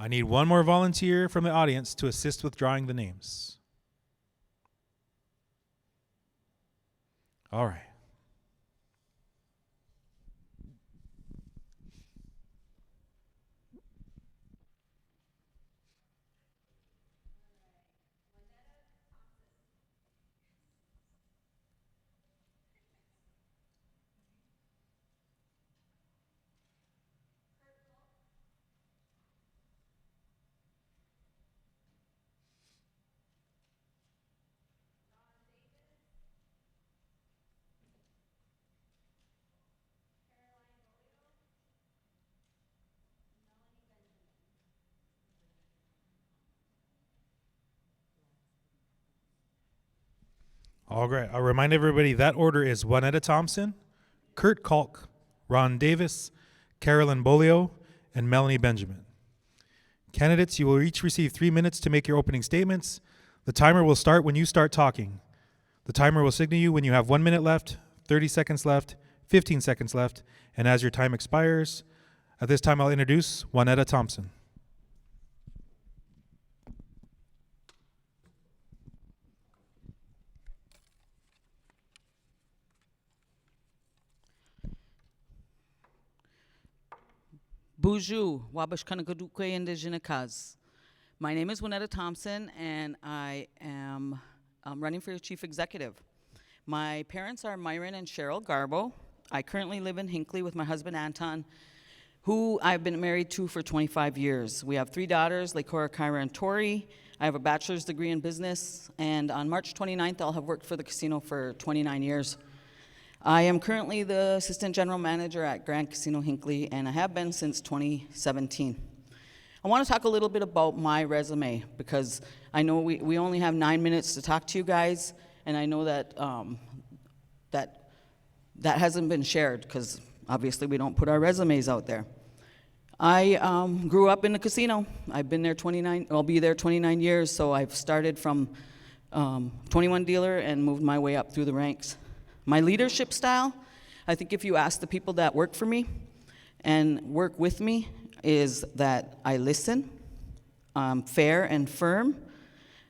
I need one more volunteer from the audience to assist with drawing the names. All right. All right. I'll remind everybody that order is Juanetta Thompson, Kurt Kalk, Ron Davis, Carolyn Bolio, and Melanie Benjamin. Candidates, you will each receive 3 minutes to make your opening statements. The timer will start when you start talking. The timer will signal you when you have 1 minute left, 30 seconds left, 15 seconds left, and as your time expires, at this time I'll introduce Juanetta Thompson. Bonjour, Wabashkanakadukwe Indigenous. My name is Juanetta Thompson, and I am running for chief executive. My parents are Myron and Cheryl Garbo. I currently live in Hinckley with my husband Anton, who I've been married to for 25 years. We have 3 daughters, Lakora, Kyra, and Tori. I have a bachelor's degree in business, and on March 29th, I'll have worked for the casino for 29 years. I am currently the Assistant General Manager at Grand Casino Hinckley, and I have been since 2017. I want to talk a little bit about my resume, because I know we only have 9 minutes to talk to you guys, and I know that that hasn't been shared, because obviously we don't put our resumes out there. I grew up in the casino. I've been there I'll be there 29 years, so I've started from 21 dealer and moved my way up through the ranks. My leadership style, I think if you ask the people that work for me and work with me, is that I listen, I'm fair and firm,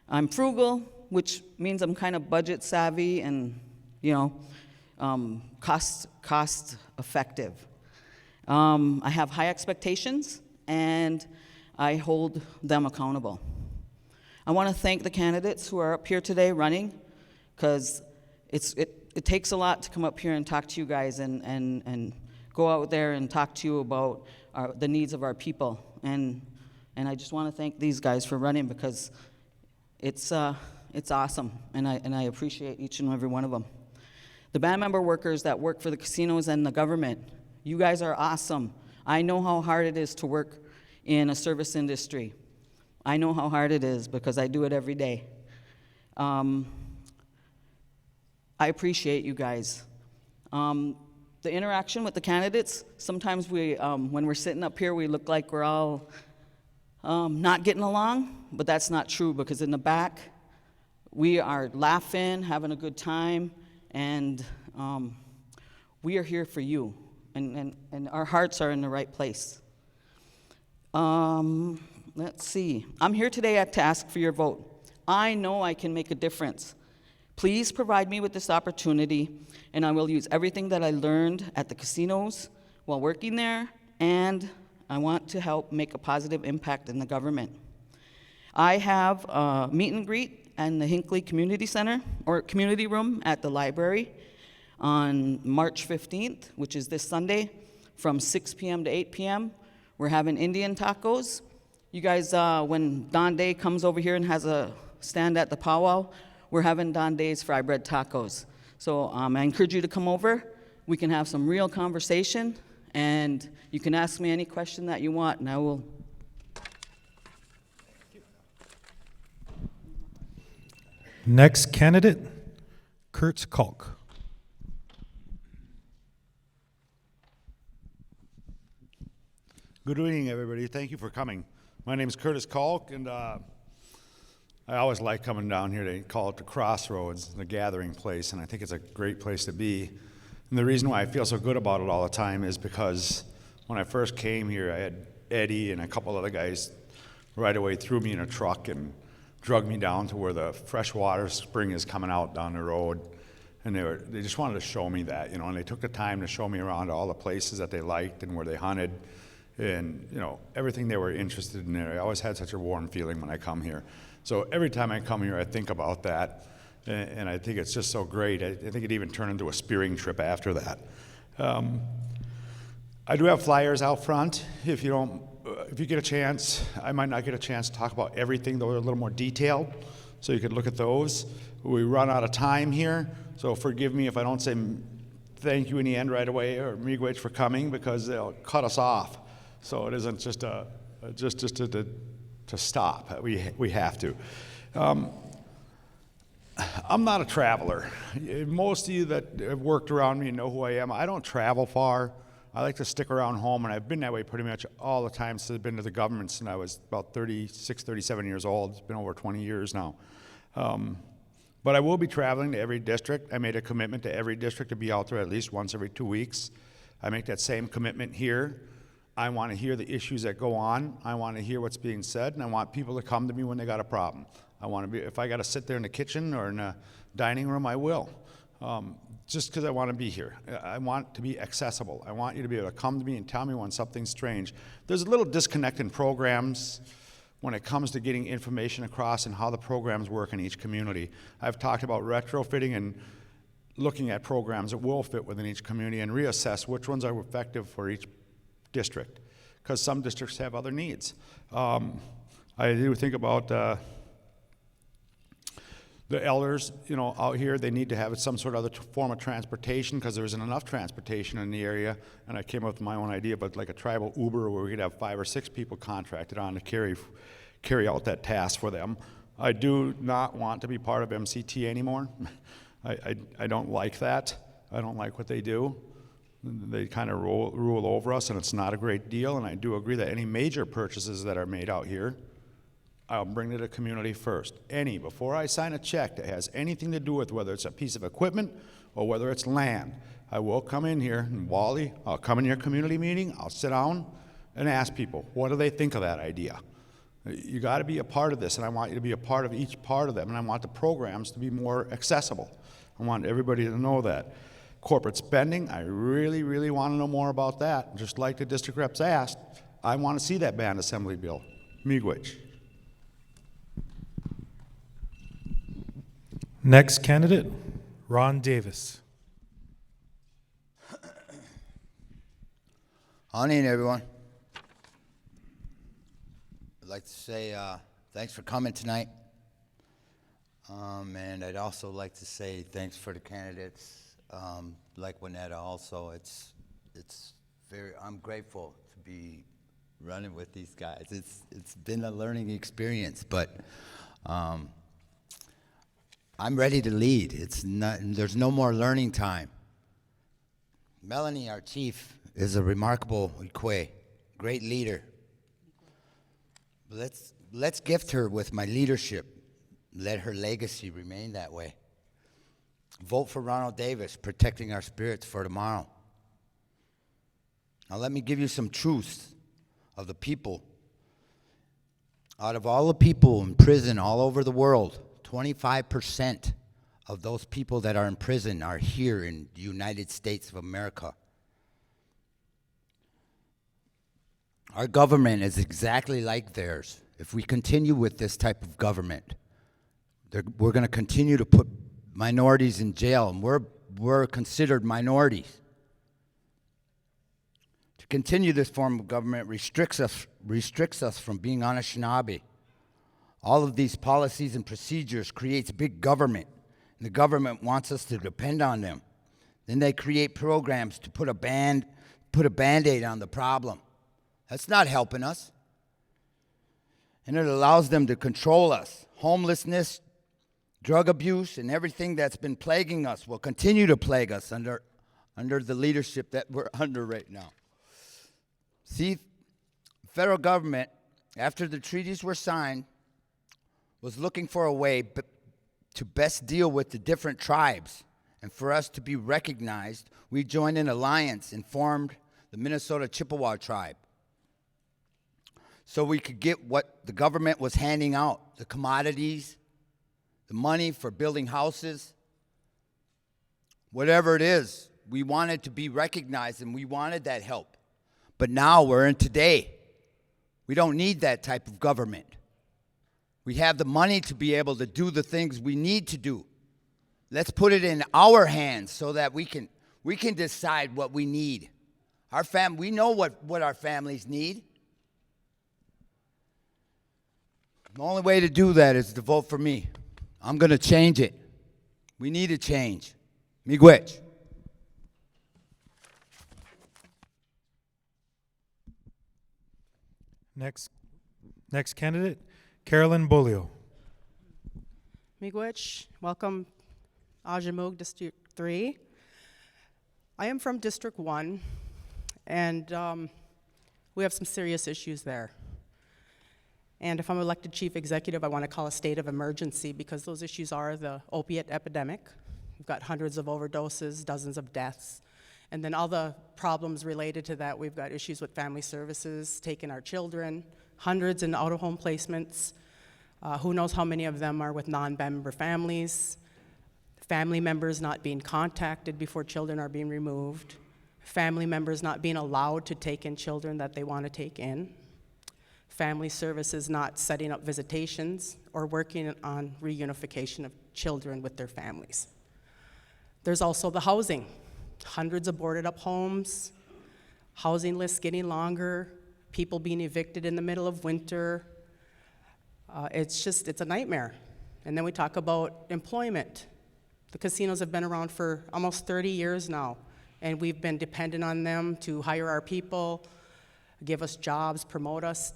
I'm frugal, which means I'm kind of budget savvy and, cost effective. I have high expectations, and I hold them accountable. I want to thank the candidates who are up here today running, because it takes a lot to come up here and talk to you guys and go out there and talk to you about the needs of our people. And I just want to thank these guys for running, because it's awesome, and I appreciate each and every one of them. The band member workers that work for the casinos and the government, you guys are awesome. I know how hard it is to work in a service industry. I know how hard it is, because I do it every day. I appreciate you guys. The interaction with the candidates, sometimes when we're sitting up here, we look like we're all not getting along, but that's not true, because in the back, we are laughing, having a good time, and we are here for you, and our hearts are in the right place. Let's see. I'm here today to ask for your vote. I know I can make a difference. Please provide me with this opportunity, and I will use everything that I learned at the casinos while working there, and I want to help make a positive impact in the government. I have a meet and greet in the Hinckley Community Center, or Community Room at the library on March 15th, which is this Sunday, from 6 p.m. to 8 p.m. We're having Indian tacos. You guys, when Don Day comes over here and has a stand at the powwow, we're having Don Day's fry bread tacos. So I encourage you to come over. We can have some real conversation, and you can ask me any question that you want, and I will. Next candidate, Kurt Kalk. Good evening, everybody. Thank you for coming. My name is Curtis Kalk, and I always like coming down here. They call it the Crossroads, the gathering place, and I think it's a great place to be. And the reason why I feel so good about it all the time is because when I first came here, I had Eddie and a couple other guys right away threw me in a truck and drug me down to where the freshwater spring is coming out down the road. And they just wanted to show me that, you know, and they took the time to show me around all the places that they liked and where they hunted and, you know, everything they were interested in there. I always had such a warm feeling when I come here. So every time I come here, I think about that, and I think it's just so great. I think it even turned into a spearing trip after that. I do have flyers out front. If you get a chance, I might not get a chance to talk about everything, though they're a little more detailed, so you could look at those. We run out of time here, so forgive me if I don't say thank you in the end right away, or miigwech for coming, because they'll cut us off. So it isn't just to stop. We have to. I'm not a traveler. Most of you that have worked around me know who I am. I don't travel far. I like to stick around home, and I've been that way pretty much all the time since I've been to the government since I was about 36, 37 years old. It's been over 20 years now. But I will be traveling to every district. I made a commitment to every district to be out there at least once every 2 weeks. I make that same commitment here. I want to hear the issues that go on. I want to hear what's being said, and I want people to come to me when they got a problem. I want to be, if I got to sit there in the kitchen or in the dining room, I will. Just because I want to be here. I want to be accessible. I want you to be able to come to me and tell me when something's strange. There's a little disconnect in programs when it comes to getting information across and how the programs work in each community. I've talked about retrofitting and looking at programs that will fit within each community and reassess which ones are effective for each district, because some districts have other needs. I do think about the elders, you know, out here. They need to have some sort of other form of transportation because there isn't enough transportation in the area. And I came up with my own idea, but like a tribal Uber where we could have 5 or 6 people contracted on to carry out that task for them. I do not want to be part of MCT anymore. I don't like that. I don't like what they do. They kind of rule over us, and it's not a great deal. And I do agree that any major purchases that are made out here, I'll bring to the community first. Before I sign a check that has anything to do with whether it's a piece of equipment or whether it's land, I will come in here, and Wally, I'll come in your community meeting, I'll sit down and ask people, what do they think of that idea? You got to be a part of this, and I want you to be a part of each part of them, and I want the programs to be more accessible. I want everybody to know that. Corporate spending, I really, really want to know more about that. Just like the district reps asked, I want to see that band assembly bill. Miigwech. Next candidate, Ron Davis. Morning, everyone. I'd like to say thanks for coming tonight. And I'd also like to say thanks for the candidates. Like Winetta also, I'm grateful to be running with these guys. It's been a learning experience, but I'm ready to lead. There's no more learning time. Melanie, our chief, is a remarkable Ojibwe, great leader. Let's gift her with my leadership. Let her legacy remain that way. Vote for Ronald Davis, protecting our spirits for tomorrow. Now let me give you some truths of the people. Out of all the people in prison all over the world, 25% of those people that are in prison are here in the United States of America. Our government is exactly like theirs. If we continue with this type of government, we're going to continue to put minorities in jail, and we're considered minorities. To continue this form of government restricts us from being Anishinaabe. All of these policies and procedures creates big government, and the government wants us to depend on them. Then they create programs to put a Band-Aid on the problem. That's not helping us. And it allows them to control us. Homelessness, drug abuse, and everything that's been plaguing us will continue to plague us under the leadership that we're under right now. See, federal government, after the treaties were signed, was looking for a way to best deal with the different tribes. And for us to be recognized, we joined an alliance and formed the Minnesota Chippewa tribe. so we could get what the government was handing out, the commodities, the money for building houses, whatever it is. We wanted to be recognized, and we wanted that help. But now we're in today. We don't need that type of government. We have the money to be able to do the things we need to do. Let's put it in our hands so that we can decide what we need. We know what our families need. The only way to do that is to vote for me. I'm going to change it. We need a change. Miigwech. Next candidate, Carolyn Bolio. Miigwech, welcome, Ojibwe District 3. I am from District 1, and we have some serious issues there. And if I'm elected chief executive, I want to call a state of emergency because those issues are the opiate epidemic. We've got hundreds of overdoses, dozens of deaths, and then all the problems related to that. We've got issues with family services, taking our children, hundreds in out-of-home placements. Who knows how many of them are with non-band member families, family members not being contacted before children are being removed, family members not being allowed to take in children that they want to take in, family services not setting up visitations or working on reunification of children with their families. There's also the housing. Hundreds of boarded up homes, housing lists getting longer, people being evicted in the middle of winter. It's a nightmare. And then we talk about employment. The casinos have been around for almost 30 years now, and we've been dependent on them to hire our people, give us jobs, promote us,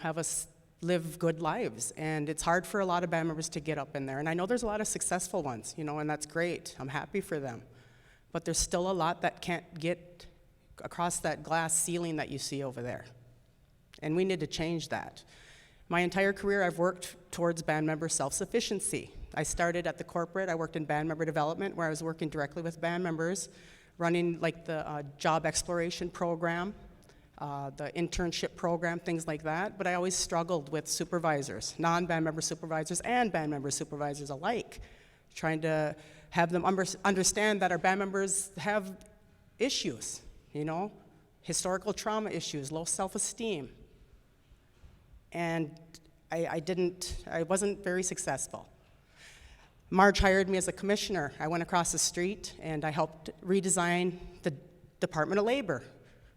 have us live good lives. And it's hard for a lot of band members to get up in there. And I know there's a lot of successful ones, and that's great. I'm happy for them. But there's still a lot that can't get across that glass ceiling that you see over there. And we need to change that. My entire career, I've worked towards band member self-sufficiency. I started at the corporate. I worked in band member development, where I was working directly with band members, running like the job exploration program, the internship program, things like that. But I always struggled with supervisors, non-band member supervisors and band member supervisors alike, trying to have them understand that our band members have issues, historical trauma issues, low self-esteem. And I wasn't very successful. Marge hired me as a commissioner. I went across the street and I helped redesign the Department of Labor,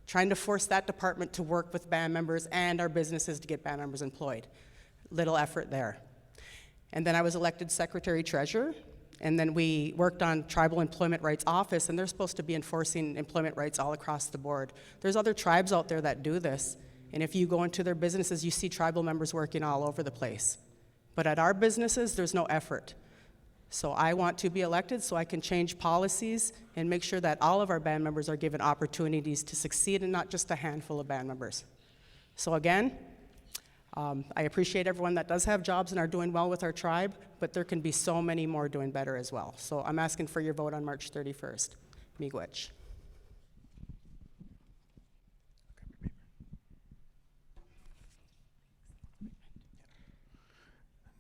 trying to force that department to work with band members and our businesses to get band members employed. Little effort there. And then I was elected secretary treasurer, and then we worked on Tribal Employment Rights Office, and they're supposed to be enforcing employment rights all across the board. There's other tribes out there that do this, and if you go into their businesses, you see tribal members working all over the place. But at our businesses, there's no effort. So I want to be elected so I can change policies and make sure that all of our band members are given opportunities to succeed, and not just a handful of band members. So again, I appreciate everyone that does have jobs and are doing well with our tribe, but there can be so many more doing better as well. So I'm asking for your vote on March 31st. Miigwech.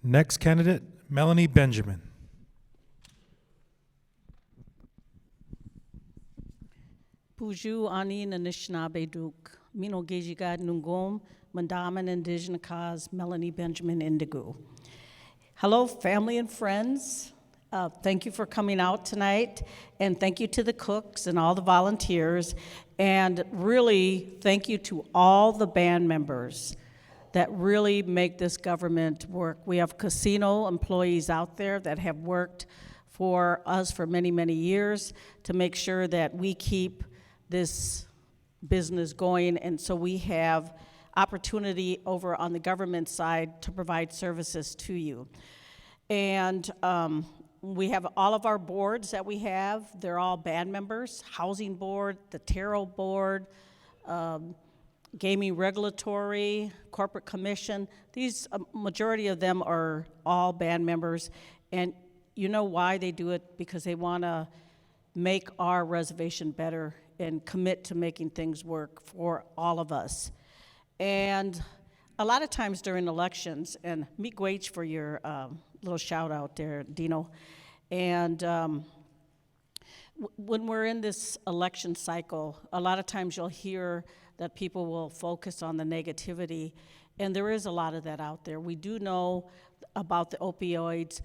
Next candidate, Melanie Benjamin. Puju ani Anishinaabe Duke, Mino Gejigad Nungom, Mandaman Indigenous Cause, Melanie Benjamin Indigo. Hello, family and friends. Thank you for coming out tonight, and thank you to the cooks and all the volunteers, and really thank you to all the band members that really make this government work. We have casino employees out there that have worked for us for many, many years to make sure that we keep this business going, and so we have opportunity over on the government side to provide services to you. And we have all of our boards that we have, they're all band members, Housing Board, the Tarot Board, Gaming Regulatory, Corporate Commission. These, majority of them are all band members, and you know why they do it? Because they want to make our reservation better and commit to making things work for all of us. And a lot of times during elections, and miigwech for your little shout out there, Dino, and when we're in this election cycle, a lot of times you'll hear that people will focus on the negativity, and there is a lot of that out there. We do know about the opioids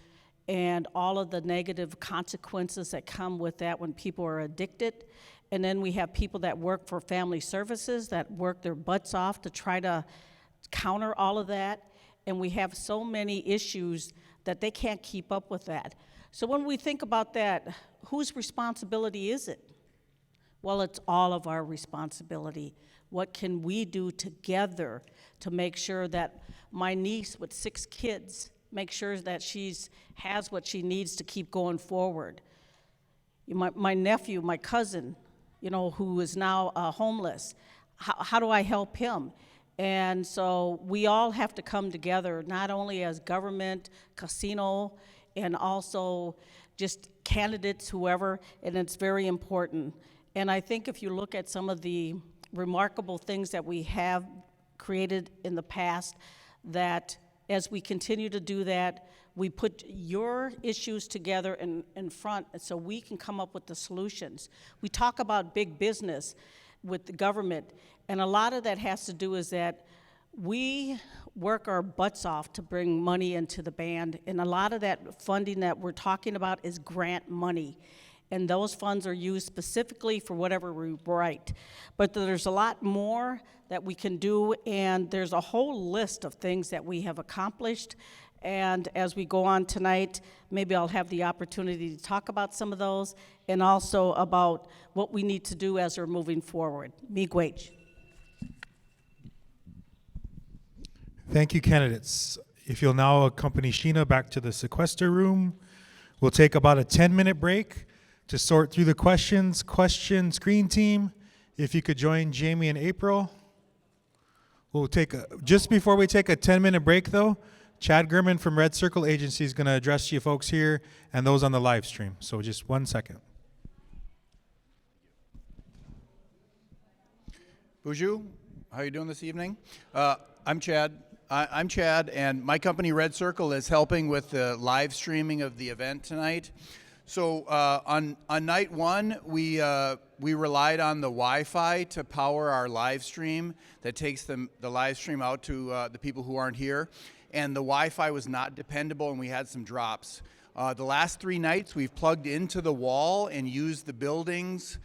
and all of the negative consequences that come with that when people are addicted. And then we have people that work for family services that work their butts off to try to counter all of that. And we have so many issues that they can't keep up with that. So when we think about that, whose responsibility is it? Well, it's all of our responsibility. What can we do together to make sure that my niece with 6 kids, make sure that has what she needs to keep going forward? My nephew, my cousin, who is now homeless, how do I help him? And so we all have to come together, not only as government, casino, and also just candidates, whoever, and it's very important. And I think if you look at some of the remarkable things that we have created in the past, that as we continue to do that, we put your issues together in front so we can come up with the solutions. We talk about big business with the government, and a lot of that has to do is that we work our butts off to bring money into the band, and a lot of that funding that we're talking about is grant money. And those funds are used specifically for whatever we write. But there's a lot more that we can do, and there's a whole list of things that we have accomplished. And as we go on tonight, maybe I'll have the opportunity to talk about some of those, and also about what we need to do as we're moving forward. Miigwech. Thank you, candidates. If you'll now accompany Sheena back to the sequester room, we'll take about a 10-minute break to sort through the questions. Question screen team, if you could join Jamie and April. We'll take just before we take a 10-minute break though, Chad Gurman from Red Circle Agency is going to address you folks here and those on the live stream. So just 1 second. Bonjour, how are you doing this evening? I'm Chad. I'm Chad, and my company Red Circle is helping with the live streaming of the event tonight. So on night one, we relied on the Wi-Fi to power our live stream that takes the live stream out to the people who aren't here. And the Wi-Fi was not dependable, and we had some drops. The last 3 nights, we've plugged into the wall and used the building's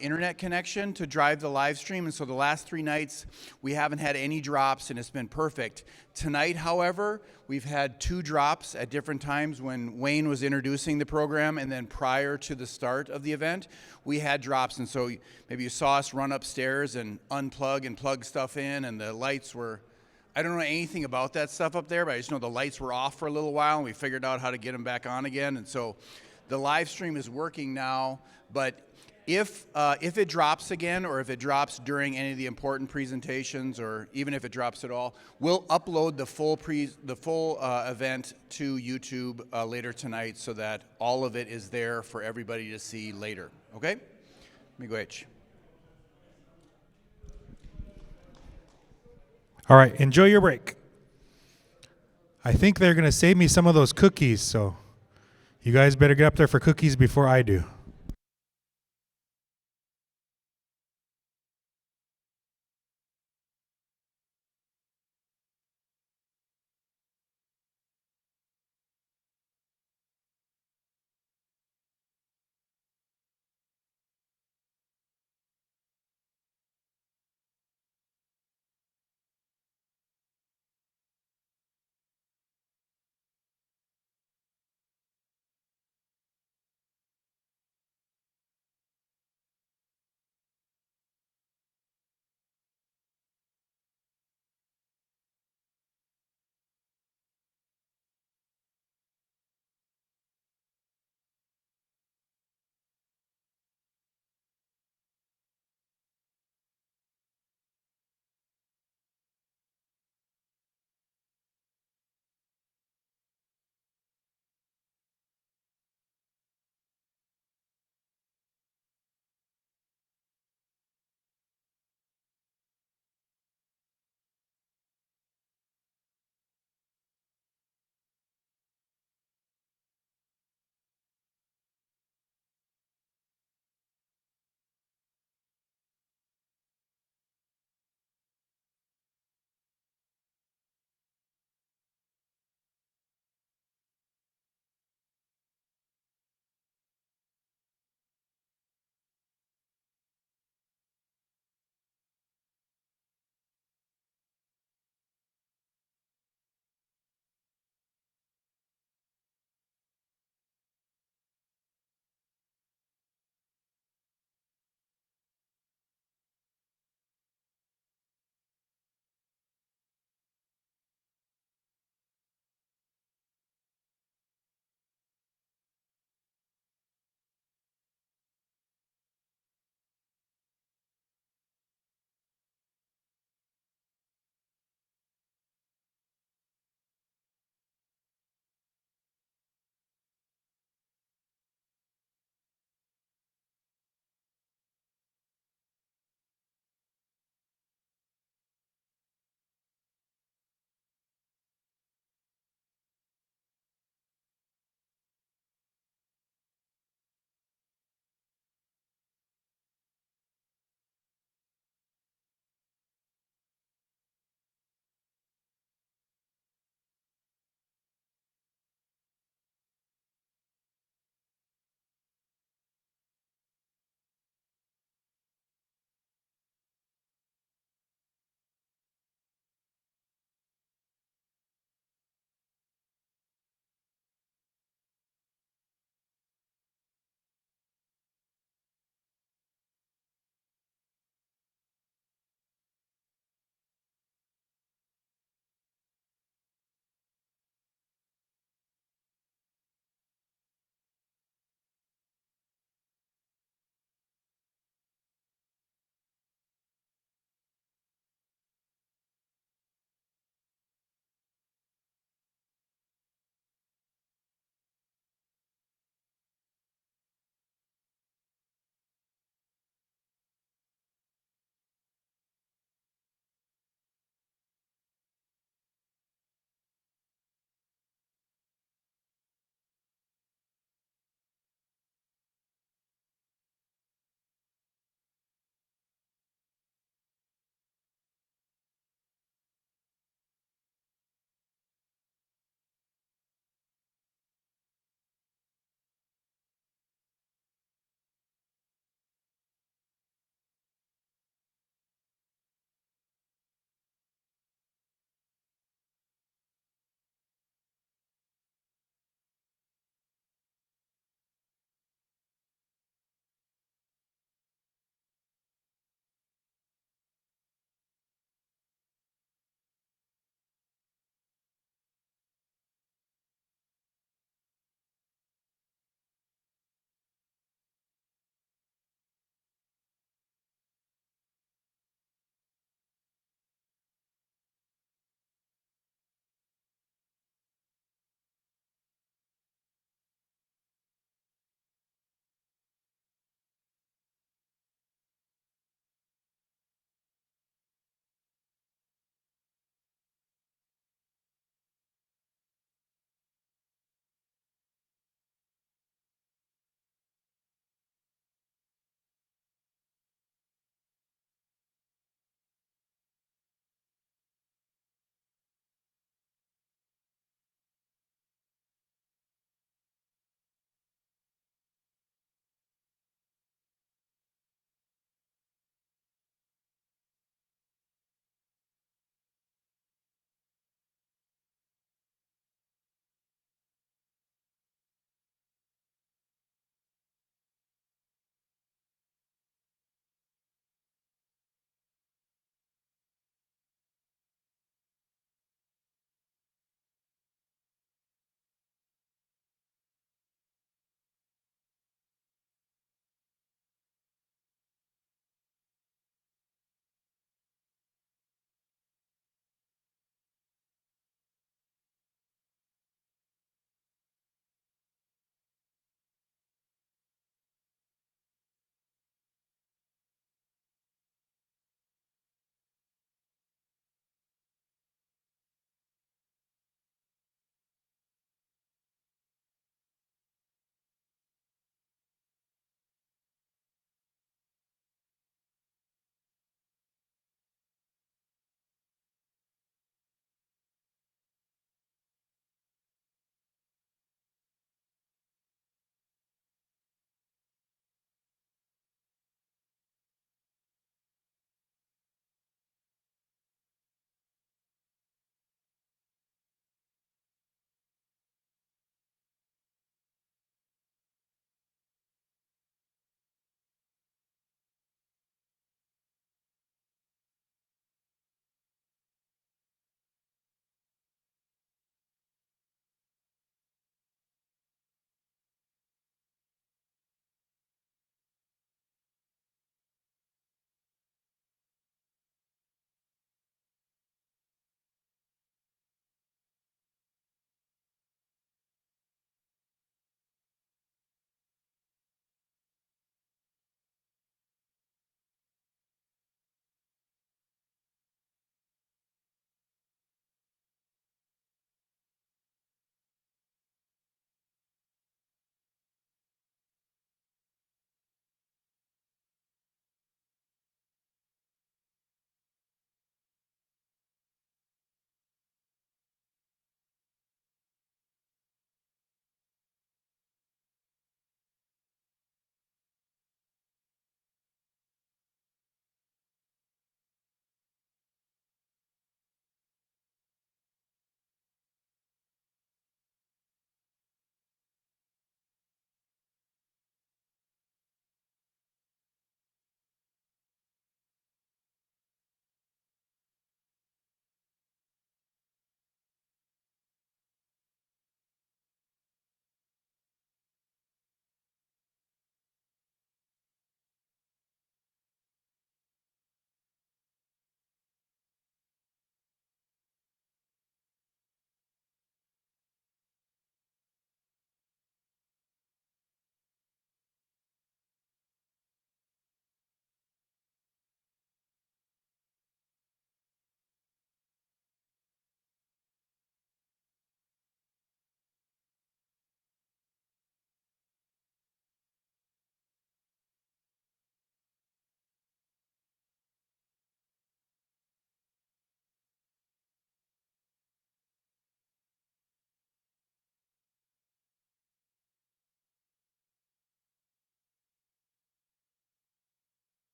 internet connection to drive the live stream. And so the last 3 nights, we haven't had any drops, and it's been perfect. Tonight, however, we've had 2 drops at different times when Wayne was introducing the program, and then prior to the start of the event, we had drops. And so maybe you saw us run upstairs and unplug and plug stuff in, and the lights were, I don't know anything about that stuff up there, but I just know the lights were off for a little while, and we figured out how to get them back on again. And so the live stream is working now, but if it drops again, or if it drops during any of the important presentations, or even if it drops at all, we'll upload the full event to YouTube later tonight, so that all of it is there for everybody to see later. Okay? Miigwech. All right, enjoy your break. I think they're going to save me some of those cookies, so you guys better get up there for cookies before I do.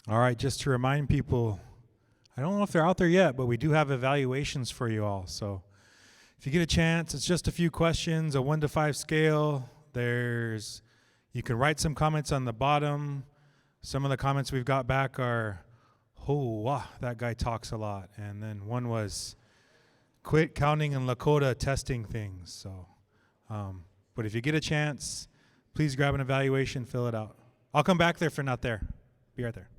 All right, just to remind people, I don't know if they're out there yet, but we do have evaluations for you all. So if you get a chance, it's just a few questions, a 1 to 5 scale. You can write some comments on the bottom. Some of the comments we've got back are, oh, wow, that guy talks a lot. And then one was, quit counting in Lakota testing things. So, but if you get a chance, please grab an evaluation, fill it out. I'll come back there if you're not there. Be right there.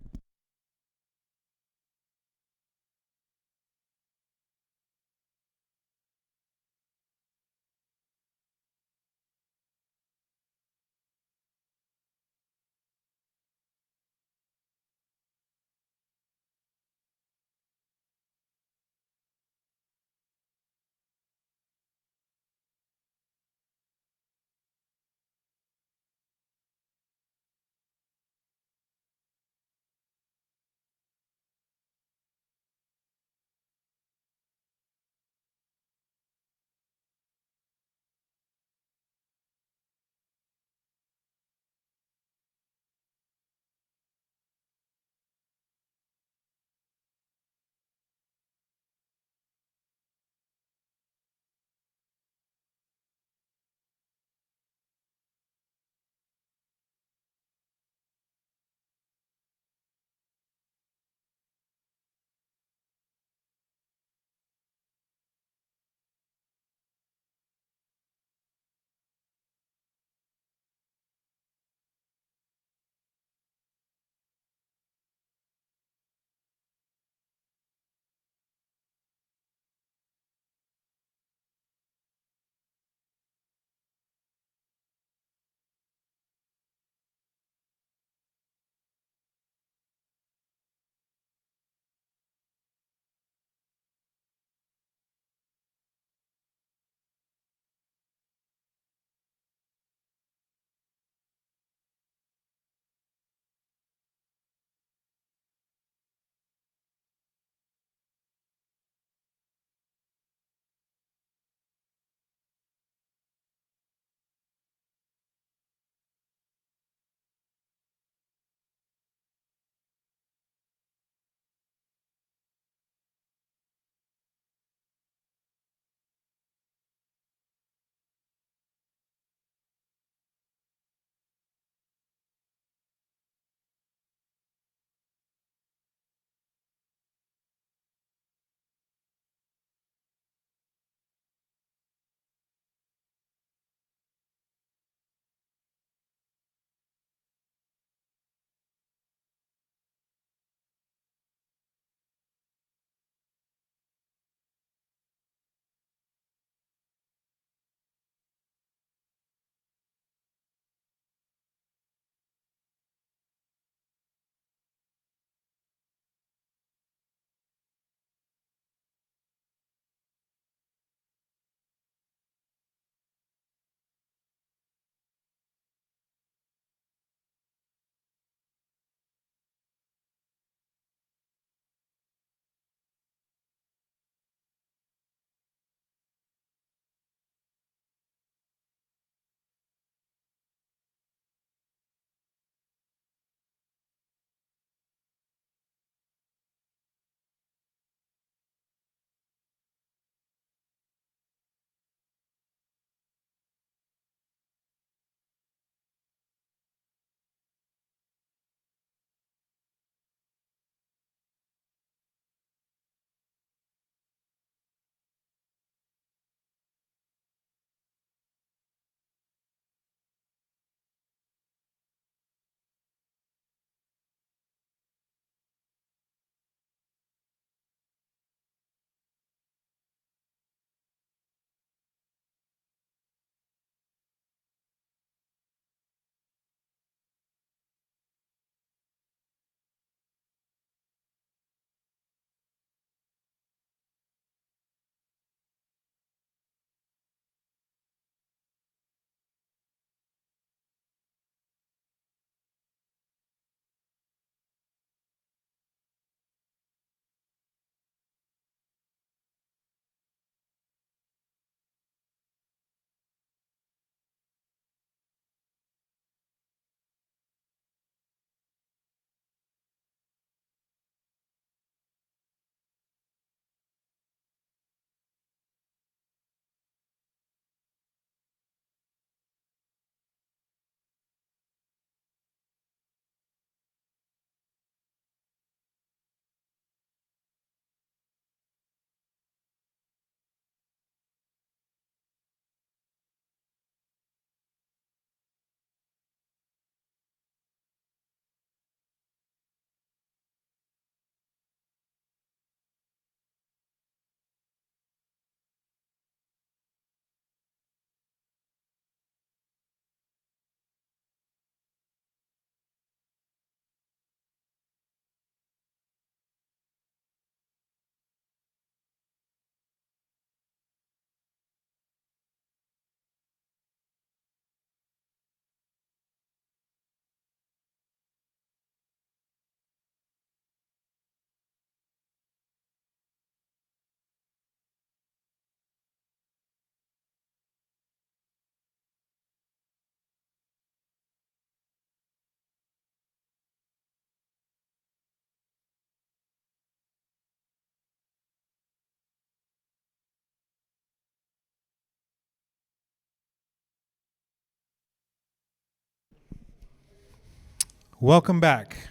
Welcome back.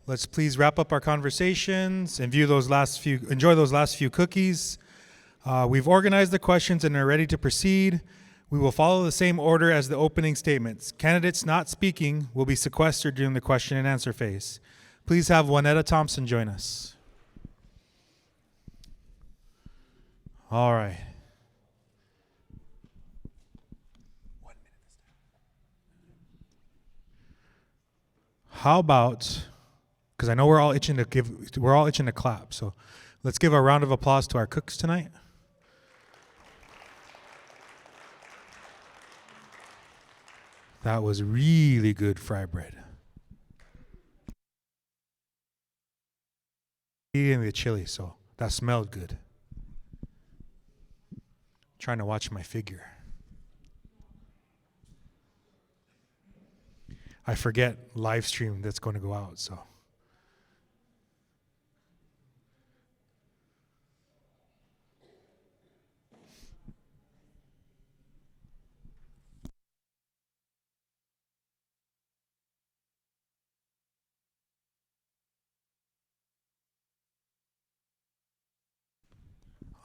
Let's please wrap up our conversations and enjoy those last few cookies. We've organized the questions and are ready to proceed. We will follow the same order as the opening statements. Candidates not speaking will be sequestered during the question and answer phase. Please have Juanetta Thompson join us. All right. How about, because I know we're all itching to clap, so let's give a round of applause to our cooks tonight. That was really good fry bread. And the chili, so that smelled good. Trying to watch my figure. I forget live stream that's going to go out, so.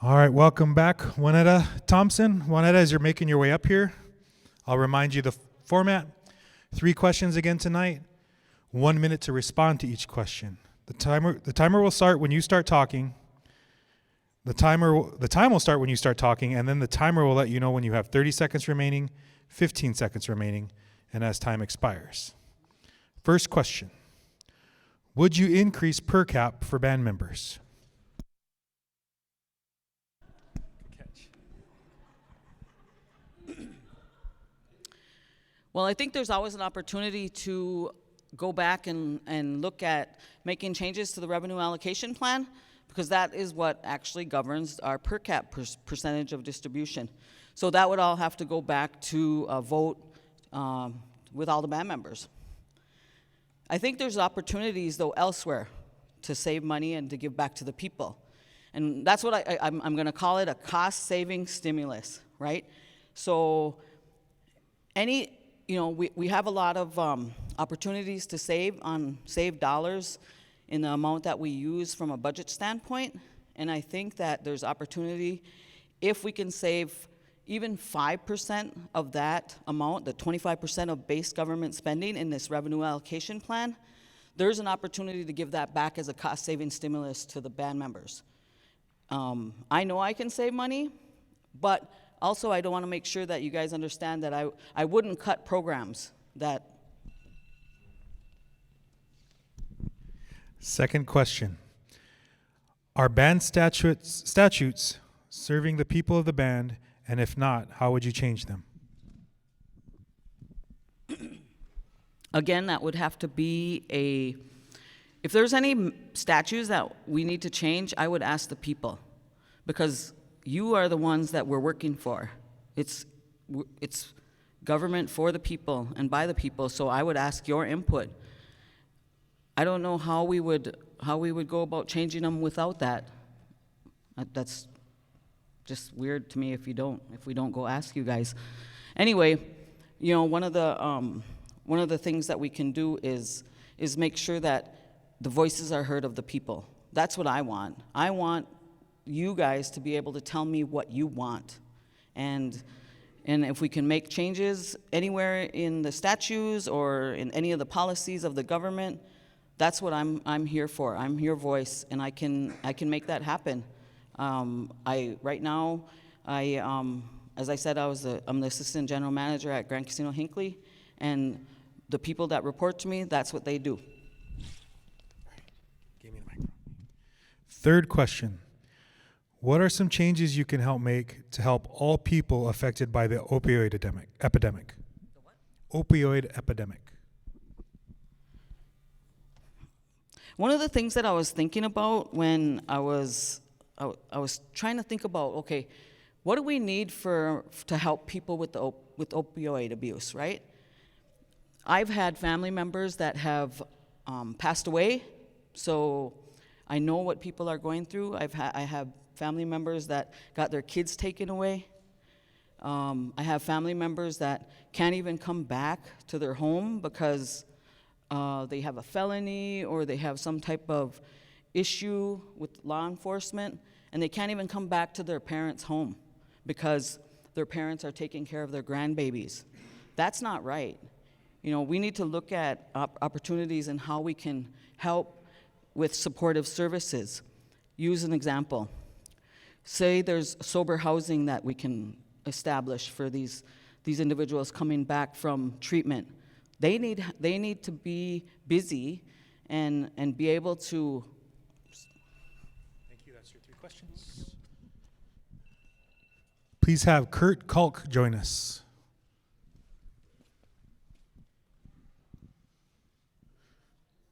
All right, welcome back, Juanetta Thompson. Juanetta, as you're making your way up here, I'll remind you the format. 3 questions again tonight. 1 minute to respond to each question. The timer will start when you start talking. The time will start when you start talking, and then the timer will let you know when you have 30 seconds remaining, 15 seconds remaining, and as time expires. First question. Would you increase per cap for band members? Well, I think there's always an opportunity to go back and look at making changes to the revenue allocation plan, because that is what actually governs our per cap percentage of distribution. So that would all have to go back to a vote with all the band members. I think there's opportunities, though, elsewhere to save money and to give back to the people. And that's what I'm going to call it, a cost-saving stimulus, right? So we have a lot of opportunities to save dollars in the amount that we use from a budget standpoint. And I think that there's opportunity if we can save even 5% of that amount, the 25% of base government spending in this revenue allocation plan, there's an opportunity to give that back as a cost-saving stimulus to the band members. I know I can save money, but also I don't want to make sure that you guys understand that I wouldn't cut programs that. Second question. Are band statutes serving the people of the band, and if not, how would you change them? Again, that would have to be if there's any statutes that we need to change, I would ask the people, because you are the ones that we're working for. It's government for the people and by the people, so I would ask your input. I don't know how we would go about changing them without that. That's just weird to me if we don't go ask you guys. Anyway, one of the things that we can do is make sure that the voices are heard of the people. That's what I want. I want you guys to be able to tell me what you want. And if we can make changes anywhere in the statutes or in any of the policies of the government, that's what I'm here for. I'm your voice, and I can make that happen. Right now, as I said, I'm the assistant general manager at Grand Casino Hinckley, and the people that report to me, that's what they do. Give me the microphone. Third question. What are some changes you can help make to help all people affected by the opioid epidemic? The what? Opioid epidemic. One of the things that I was thinking about when I was trying to think about, okay, what do we need to help people with opioid abuse, right? I've had family members that have passed away, so I know what people are going through. I have family members that got their kids taken away. I have family members that can't even come back to their home because they have a felony or they have some type of issue with law enforcement, and they can't even come back to their parents' home because their parents are taking care of their grandbabies. That's not right. You know, we need to look at opportunities and how we can help with supportive services. Use an example. Say there's sober housing that we can establish for these individuals coming back from treatment. They need to be busy and be able to. Thank you. That's your 3 questions. Please have Kurt Kalk join us.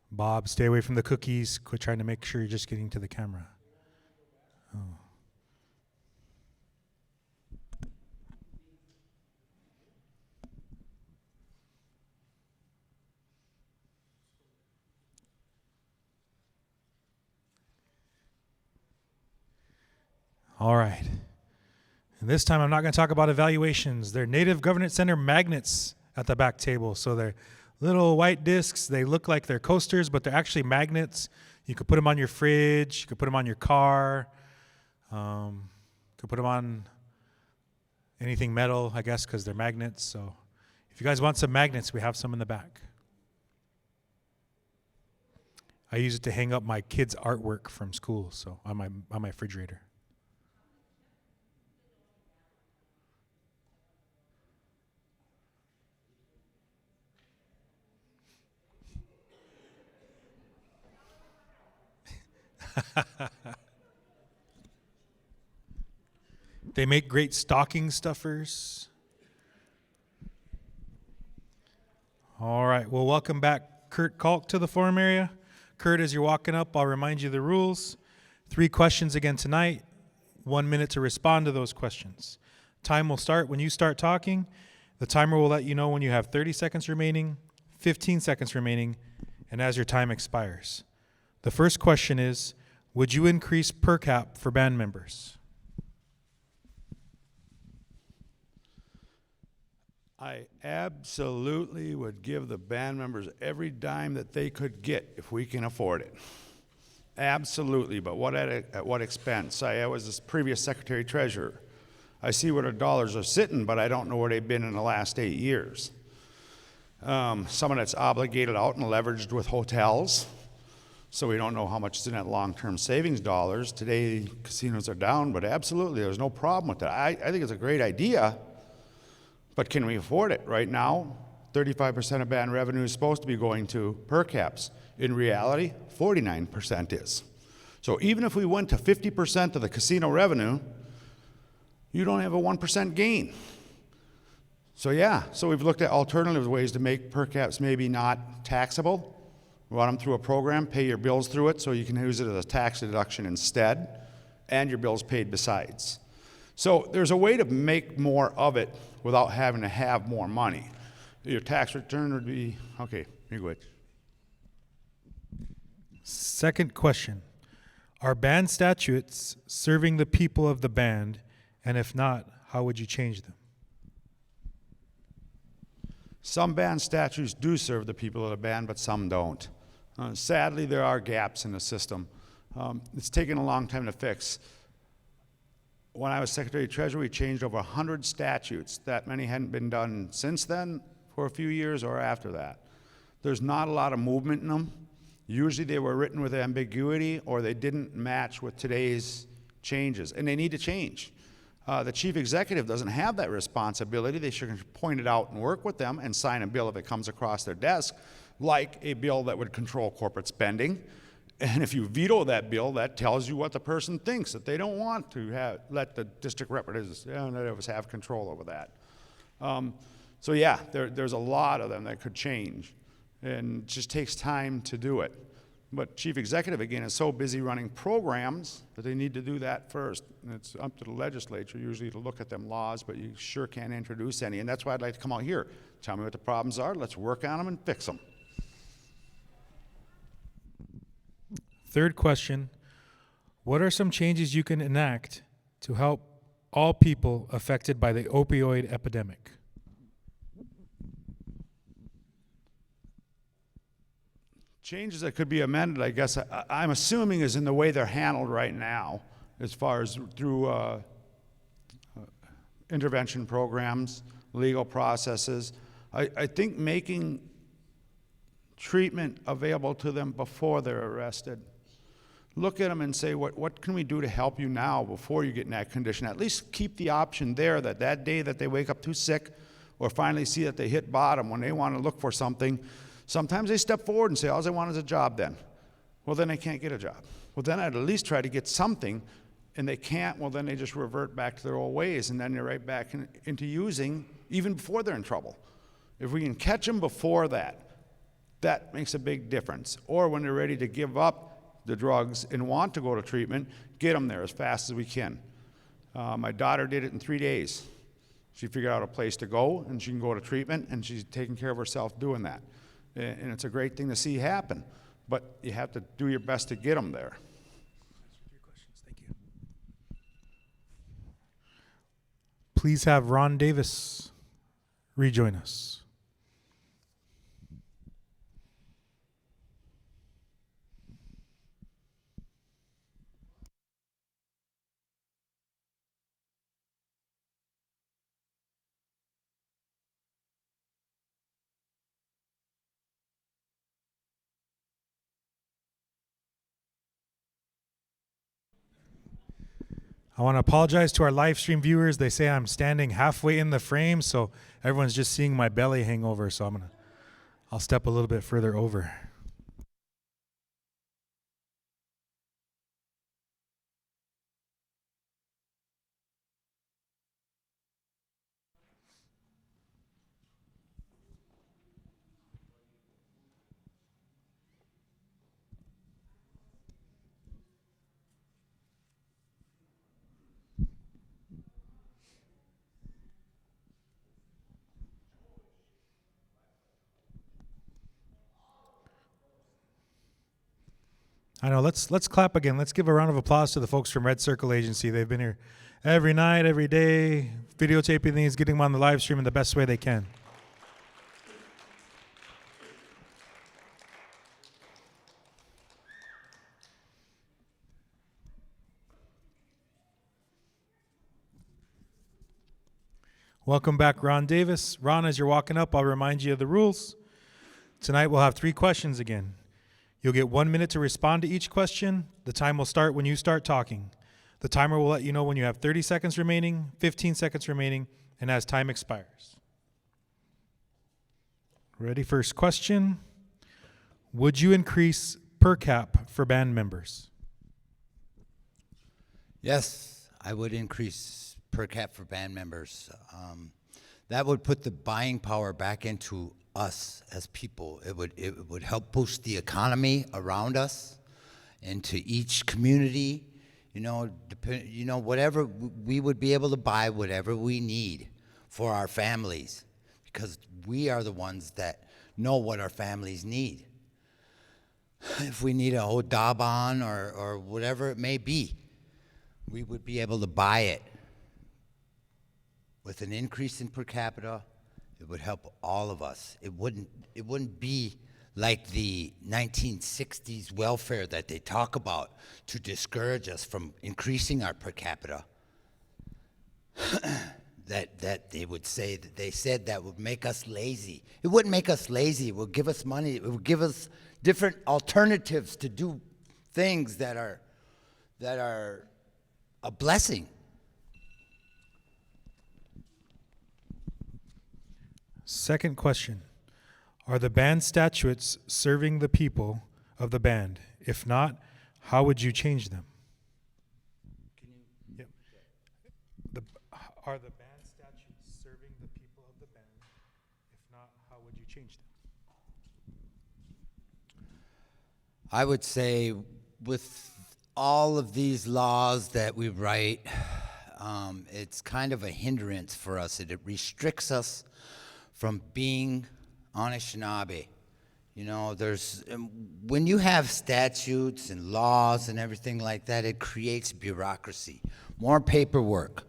Bob, stay away from the cookies. Quit trying to make sure you're just getting to the camera. Oh. All right. And this time I'm not going to talk about evaluations. They're Native Governance Center magnets at the back table. So they're little white discs. They look like they're coasters, but they're actually magnets. You could put them on your fridge. You could put them on your car. You could put them on anything metal, I guess, because they're magnets. So if you guys want some magnets, we have some in the back. I use it to hang up my kids' artwork from school, so on my refrigerator. They make great stocking stuffers. All right, well, welcome back Kurt Kalk to the forum area. Kurt, as you're walking up, I'll remind you of the rules. 3 questions again tonight, 1 minute to respond to those questions. Time will start when you start talking. The timer will let you know when you have 30 seconds remaining, 15 seconds remaining, and as your time expires. The first question is, would you increase per cap for band members? I absolutely would give the band members every dime that they could get if we can afford it. Absolutely, but at what expense? I was this previous secretary treasurer. I see where the dollars are sitting, but I don't know where they've been in the last 8 years. Someone that's obligated out and leveraged with hotels, so we don't know how much is in that long-term savings dollars. Today, casinos are down, but absolutely, there's no problem with that. I think it's a great idea, but can we afford it? Right now, 35% of band revenue is supposed to be going to per caps. In reality, 49% is. So even if we went to 50% of the casino revenue, you don't have a 1% gain. So yeah, so we've looked at alternative ways to make per caps maybe not taxable. Run them through a program, pay your bills through it so you can use it as a tax deduction instead, and your bills paid besides. So there's a way to make more of it without having to have more money. Your tax return would be, okay, you go ahead. Second question. Are band statutes serving the people of the band? And if not, how would you change them? Some band statutes do serve the people of the band, but some don't. Sadly, there are gaps in the system. It's taken a long time to fix. When I was Secretary of Treasury, we changed over 100 statutes. That many hadn't been done since then, for a few years, or after that. There's not a lot of movement in them. Usually they were written with ambiguity, or they didn't match with today's changes, and they need to change. The chief executive doesn't have that responsibility. They should point it out and work with them and sign a bill if it comes across their desk, like a bill that would control corporate spending. And if you veto that tells you what the person thinks, that they don't want to let the district representatives have control over that. So yeah, there's a lot of them that could change, and it just takes time to do it. But chief executive, again, is so busy running programs that they need to do that first. And it's up to the legislature usually to look at them laws, but you sure can't introduce any. And that's why I'd like to come out here. Tell me what the problems are. Let's work on them and fix them. Third question. What are some changes you can enact to help all people affected by the opioid epidemic? Changes that could be amended, I guess, I'm assuming is in the way they're handled right now, as far as through intervention programs, legal processes. I think making treatment available to them before they're arrested. Look at them and say, what can we do to help you now before you get in that condition? At least keep the option there that that day that they wake up too sick or finally see that they hit bottom, when they want to look for something, sometimes they step forward and say, all I want is a job then. Well, then they can't get a job. Well, then I'd at least try to get something, and they can't, well, then they just revert back to their old ways, and then they're right back into using even before they're in trouble. If we can catch them before that, that makes a big difference. Or when they're ready to give up the drugs and want to go to treatment, get them there as fast as we can. My daughter did it in 3 days. She figured out a place to go, and she can go to treatment, and she's taking care of herself doing that. And it's a great thing to see happen, but you have to do your best to get them there. Thank you. Please have Ron Davis rejoin us. I want to apologize to our live stream viewers. They say I'm standing halfway in the frame, so everyone's just seeing my belly hang over, so I'll step a little bit further over. I know, let's clap again. Let's give a round of applause to the folks from Red Circle Agency. They've been here every night, every day, videotaping things, getting them on the live stream in the best way they can. Welcome back, Ron Davis. Ron, as you're walking up, I'll remind you of the rules. Tonight we'll have 3 questions again. You'll get 1 minute to respond to each question. The time will start when you start talking. The timer will let you know when you have 30 seconds remaining, 15 seconds remaining, and as time expires. Ready? First question. Would you increase per cap for band members? Yes, I would increase per cap for band members. That would put the buying power back into us as people. It would help boost the economy around us, into each community. Whatever we would be able to buy, whatever we need for our families, because we are the ones that know what our families need. If we need a Odaban or whatever it may be, we would be able to buy it. With an increase in per capita, it would help all of us. It wouldn't be like the 1960s welfare that they talk about to discourage us from increasing our per capita. that they would say that they said that would make us lazy. It wouldn't make us lazy. It would give us money. It would give us different alternatives to do things that are a blessing. Second question. Are the band statutes serving the people of the band? If not, how would you change them? Yep. Are the band statutes serving the people of the band? If not, how would you change them? I would say with all of these laws that we write, it's kind of a hindrance for us. It restricts us from being Anishinaabe. When you have statutes and laws and everything like that, it creates bureaucracy, more paperwork,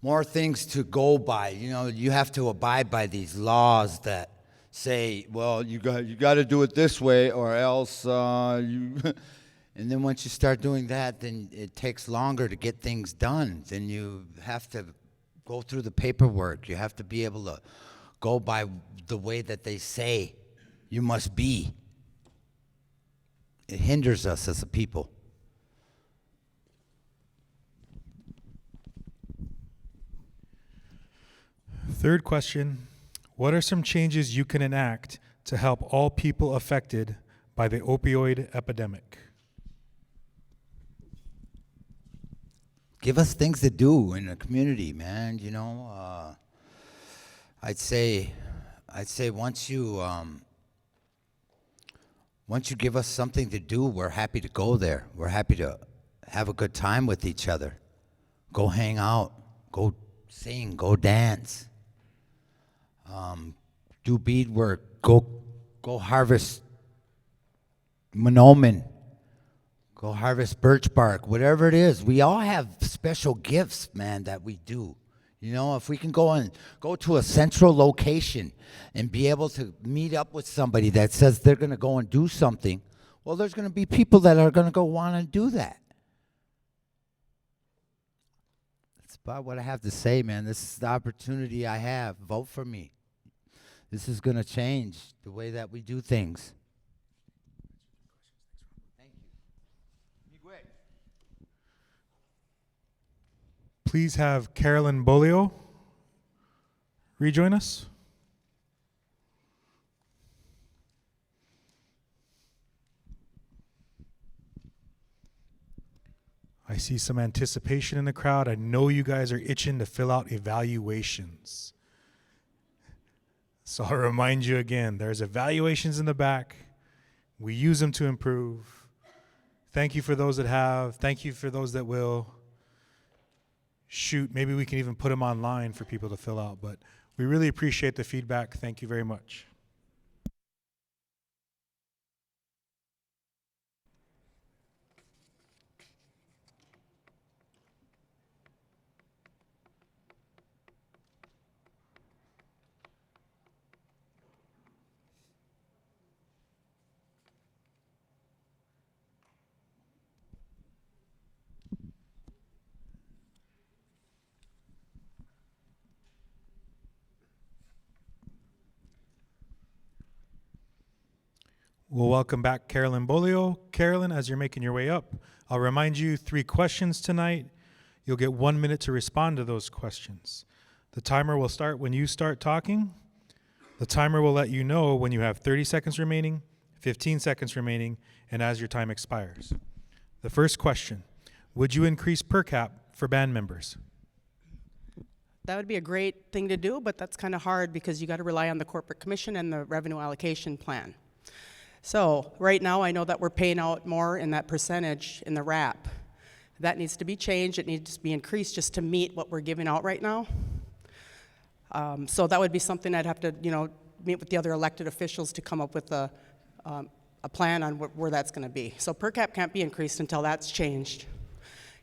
more things to go by. You have to abide by these laws that say, well, you got to do it this way or else you. And then once you start doing that, then it takes longer to get things done. Then you have to go through the paperwork. You have to be able to go by the way that they say you must be. It hinders us as a people. Third question, what are some changes you can enact to help all people affected by the opioid epidemic? Give us things to do in the community, man. You know, I'd say once you give us something to do, we're happy to go there. We're happy to have a good time with each other. Go hang out. Go sing. Go dance. Do beadwork. Go harvest monomen. Go harvest birch bark, whatever it is. We all have special gifts, man, that we do. You know, if we can go to a central location and be able to meet up with somebody that says they're going to go and do something, well, there's going to be people that are going to go want to do that. That's about what I have to say, man. This is the opportunity I have. Vote for me. This is going to change the way that we do things. Please have Carolyn Bolio rejoin us. I see some anticipation in the crowd. I know you guys are itching to fill out evaluations. So I'll remind you again, there's evaluations in the back. We use them to improve. Thank you for those that have. Thank you for those that will. Shoot, maybe we can even put them online for people to fill out, but we really appreciate the feedback. Thank you very much. We'll welcome back Carolyn Bolio. Carolyn, as you're making your way up, I'll remind you 3 questions tonight. You'll get 1 minute to respond to those questions. The timer will start when you start talking. The timer will let you know when you have 30 seconds remaining, 15 seconds remaining, and as your time expires. The first question, would you increase per cap for band members? That would be a great thing to do, but that's kind of hard because you got to rely on the corporate commission and the revenue allocation plan. So right now I know that we're paying out more in that percentage in the RAP. That needs to be changed. It needs to be increased just to meet what we're giving out right now. So that would be something I'd have to, meet with the other elected officials to come up with a plan on where that's going to be. So per cap can't be increased until that's changed.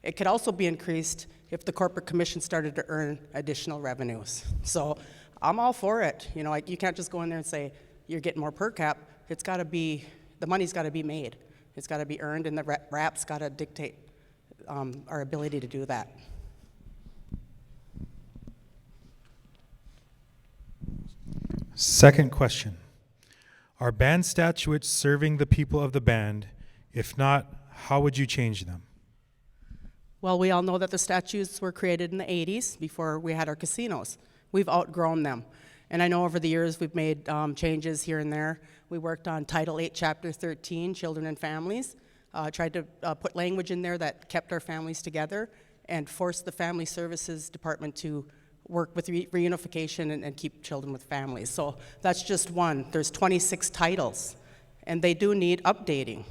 It could also be increased if the corporate commission started to earn additional revenues. So I'm all for it. You can't just go in there and say you're getting more per cap. It's got to be, the money's got to be made. It's got to be earned, and the RAP's got to dictate our ability to do that. Second question, are band statutes serving the people of the band? If not, how would you change them? Well, we all know that the statutes were created in the 80s before we had our casinos. We've outgrown them. And I know over the years we've made changes here and there. We worked on Title 8, Chapter 13, Children and Families, tried to put language in there that kept our families together and forced the Family Services Department to work with reunification and keep children with families. So that's just one. There's 26 titles, and they do need updating.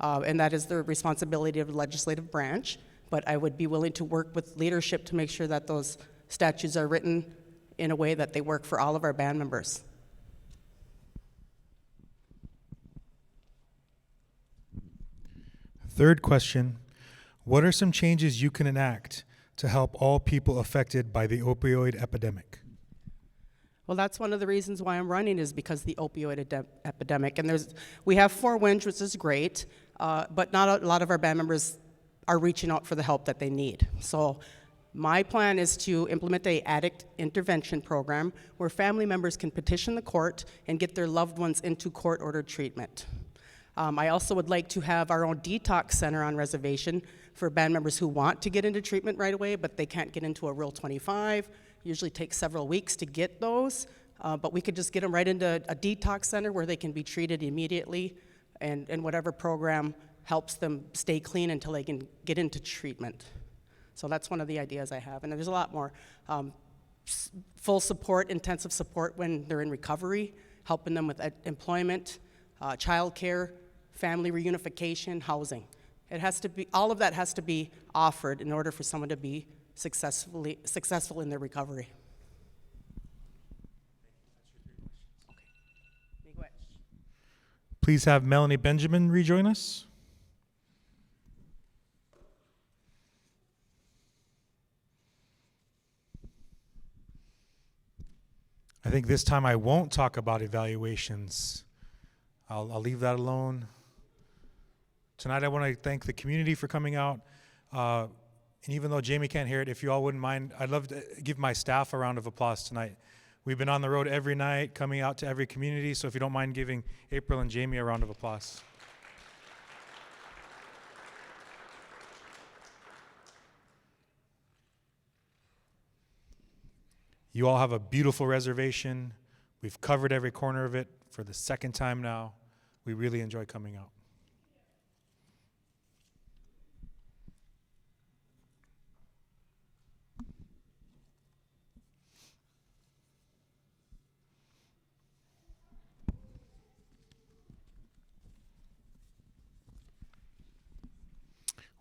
And that is the responsibility of the legislative branch. But I would be willing to work with leadership to make sure that those statutes are written in a way that they work for all of our band members. Third question, what are some changes you can enact to help all people affected by the opioid epidemic? Well, that's one of the reasons why I'm running, is because the opioid epidemic. And we have 4 wins, which is great, but not a lot of our band members are reaching out for the help that they need. So my plan is to implement an addict intervention program where family members can petition the court and get their loved ones into court-ordered treatment. I also would like to have our own detox center on reservation for band members who want to get into treatment right away, but they can't get into a Rule 25. Usually takes several weeks to get those, but we could just get them right into a detox center where they can be treated immediately, and whatever program helps them stay clean until they can get into treatment. So that's one of the ideas I have, and there's a lot more. Full support, intensive support when they're in recovery, helping them with employment, childcare, family reunification, housing. It has to be, all of that has to be offered in order for someone to be successful in their recovery. Please have Melanie Benjamin rejoin us. I think this time I won't talk about evaluations. I'll leave that alone. Tonight I want to thank the community for coming out. And even though Jamie can't hear it, if you all wouldn't mind, I'd love to give my staff a round of applause tonight. We've been on the road every night, coming out to every community, so if you don't mind giving April and Jamie a round of applause. You all have a beautiful reservation. We've covered every corner of it for the second time now. We really enjoy coming out.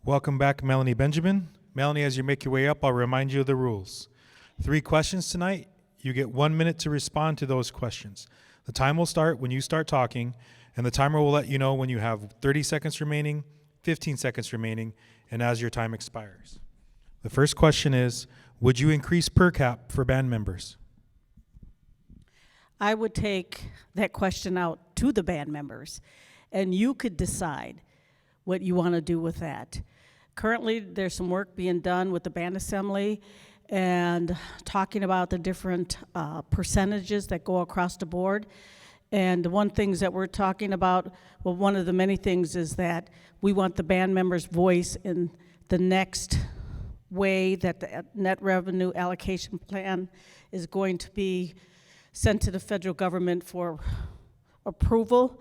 Welcome back, Melanie Benjamin. Melanie, as you make your way up, I'll remind you of the rules. 3 questions tonight. You get 1 minute to respond to those questions. The time will start when you start talking, and the timer will let you know when you have 30 seconds remaining, 15 seconds remaining, and as your time expires. The first question is, would you increase per cap for band members? I would take that question out to the band members, and you could decide what you want to do with that. Currently, there's some work being done with the band assembly and talking about the different percentages that go across the board. And one things that we're talking about, well, one of the many things is that we want the band members' voice in the next way that the net revenue allocation plan is going to be sent to the federal government for approval.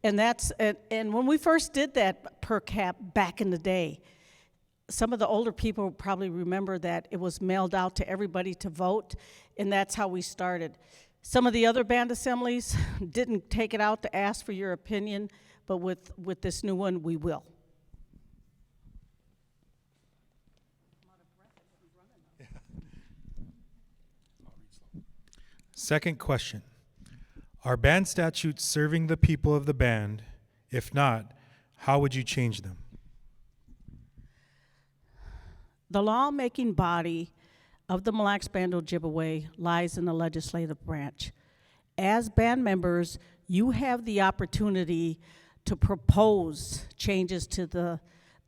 And that's, and when we first did that per cap back in the day, some of the older people probably remember that it was mailed out to everybody to vote, and that's how we started. Some of the other band assemblies didn't take it out to ask for your opinion, but with this new one, we will. Second question. Are band statutes serving the people of the band? If not, how would you change them? The lawmaking body of the Mille Band Ojibwe lies in the legislative branch. As band members, you have the opportunity to propose changes to the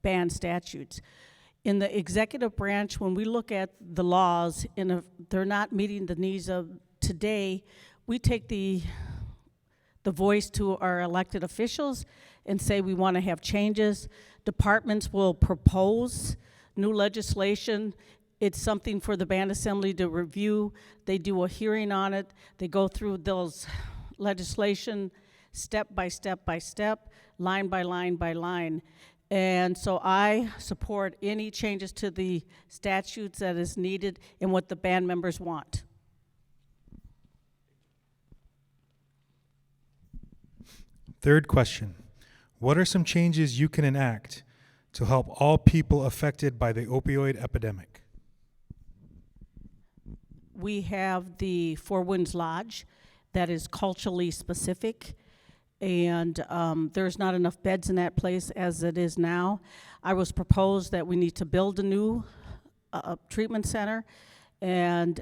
band statutes. In the executive branch, when we look at the laws, they're not meeting the needs of today, we take the voice to our elected officials and say we want to have changes. Departments will propose new legislation. It's something for the band assembly to review. They do a hearing on it. They go through those legislation step by step by step, line by line by line. And so I support any changes to the statutes that is needed and what the band members want. Third question. What are some changes you can enact to help all people affected by the opioid epidemic? We have the Four Winds Lodge that is culturally specific, and there's not enough beds in that place as it is now. I was proposed that we need to build a new treatment center, and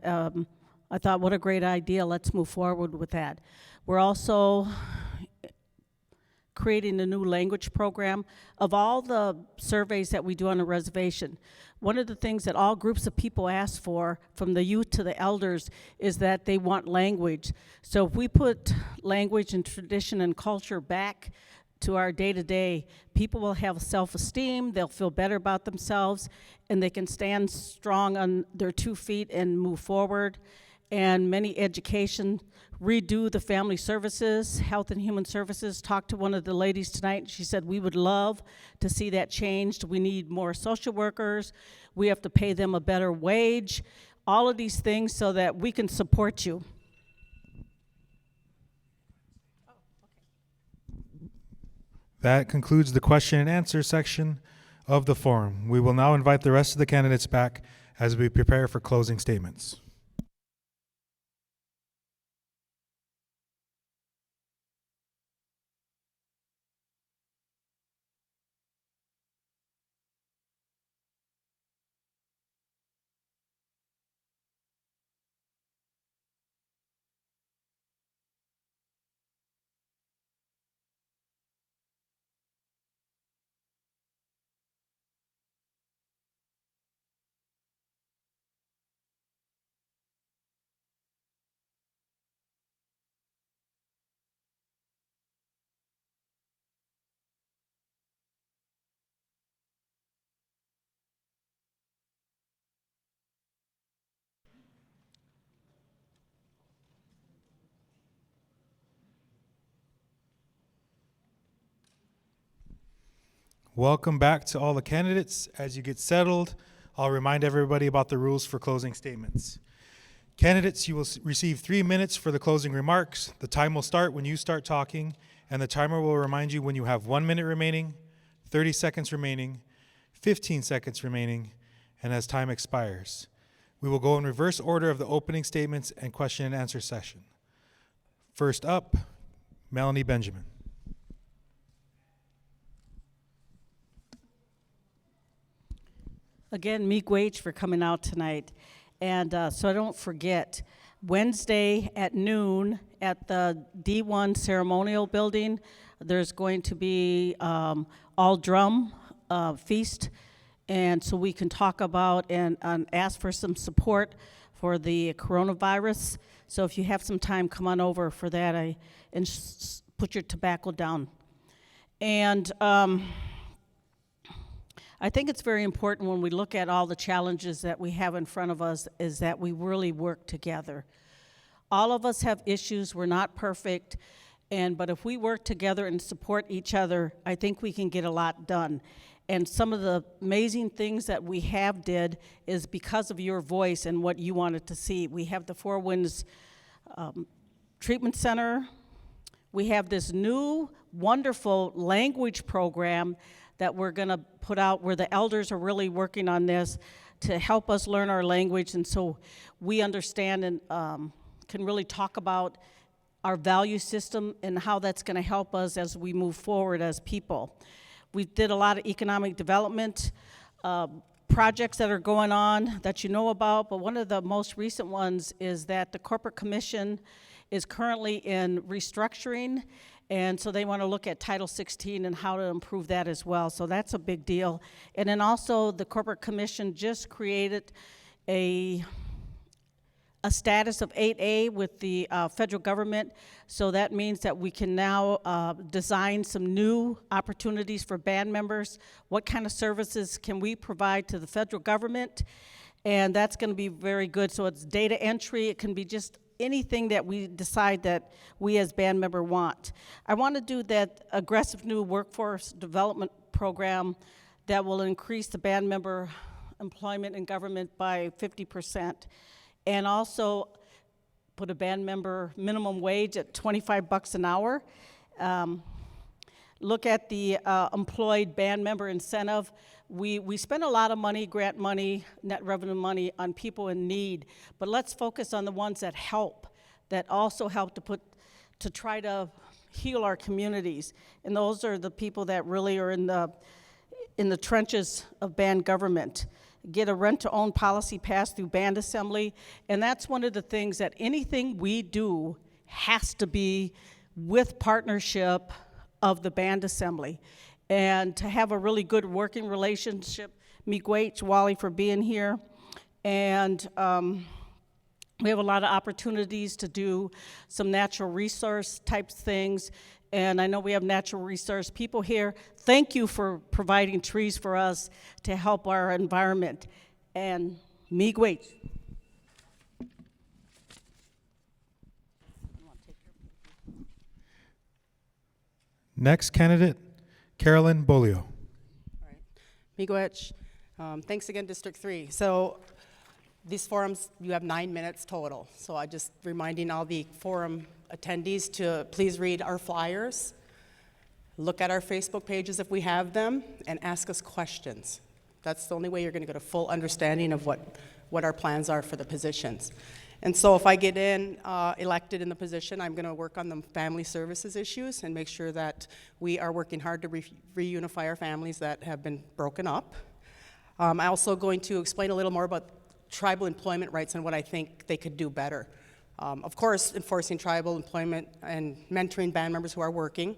I thought, what a great idea, let's move forward with that. We're also creating a new language program. Of all the surveys that we do on a reservation, one of the things that all groups of people ask for, from the youth to the elders, is that they want language. So if we put language and tradition and culture back to our day-to-day, people will have self-esteem, they'll feel better about themselves, and they can stand strong on their 2 feet and move forward. And many education, redo the family services, health and human services. Talked to one of the ladies tonight, and she said, we would love to see that changed. We need more social workers. We have to pay them a better wage. All of these things so that we can support you. That concludes the question and answer section of the forum. We will now invite the rest of the candidates back as we prepare for closing statements. Welcome back to all the candidates. As you get settled, I'll remind everybody about the rules for closing statements. Candidates, you will receive 3 minutes for the closing remarks. The time will start when you start talking, and the timer will remind you when you have 1 minute remaining, 30 seconds remaining, 15 seconds remaining, and as time expires. We will go in reverse order of the opening statements and question and answer session. First up, Melanie Benjamin. Again, miigwech for coming out tonight. And so I don't forget, Wednesday at noon at the D1 Ceremonial Building, there's going to be all drum feast. And so we can talk about and ask for some support for the coronavirus. So if you have some time, come on over for that and put your tobacco down. And I think it's very important when we look at all the challenges that we have in front of us is that we really work together. All of us have issues, we're not perfect, but if we work together and support each other, I think we can get a lot done. And some of the amazing things that we have did is because of your voice and what you wanted to see. We have the Four Winds Treatment Center. We have this new, wonderful language program that we're going to put out where the elders are really working on this to help us learn our language, and so we understand and can really talk about our value system and how that's going to help us as we move forward as people. We did a lot of economic development projects that are going on that you know about, but one of the most recent ones is that the Corporate Commission is currently in restructuring, and so they want to look at Title 16 and how to improve that as well. So that's a big deal. And then also the Corporate Commission just created a status of 8A with the federal government. So that means that we can now design some new opportunities for band members. What kind of services can we provide to the federal government? And that's going to be very good. So it's data entry. It can be just anything that we decide that we as band member want. I want to do that aggressive new workforce development program that will increase the band member employment in government by 50%, and also put a band member minimum wage at $25 an hour. Look at the employed band member incentive. We spend a lot of money, grant money, net revenue money, on people in need, but let's focus on the ones that help, that also help to try to heal our communities. And those are the people that really are in the trenches of band government. get a rent-to-own policy passed through band assembly, and that's one of the things that anything we do has to be with partnership of the band assembly. And to have a really good working relationship, miigwech, Wally, for being here. And we have a lot of opportunities to do some natural resource type things. And I know we have natural resource people here. Thank you for providing trees for us to help our environment. And miigwech. Next candidate, Carolyn Bolio. Miigwech. Thanks again, District 3. So these forums, you have 9 minutes total. So I just reminding all the forum attendees to please read our flyers, look at our Facebook pages if we have them, and ask us questions. That's the only way you're going to get a full understanding of what our plans are for the positions. And so if I get elected in the position, I'm going to work on the family services issues and make sure that we are working hard to reunify our families that have been broken up. I'm also going to explain a little more about tribal employment rights and what I think they could do better. Of course, enforcing tribal employment and mentoring band members who are working.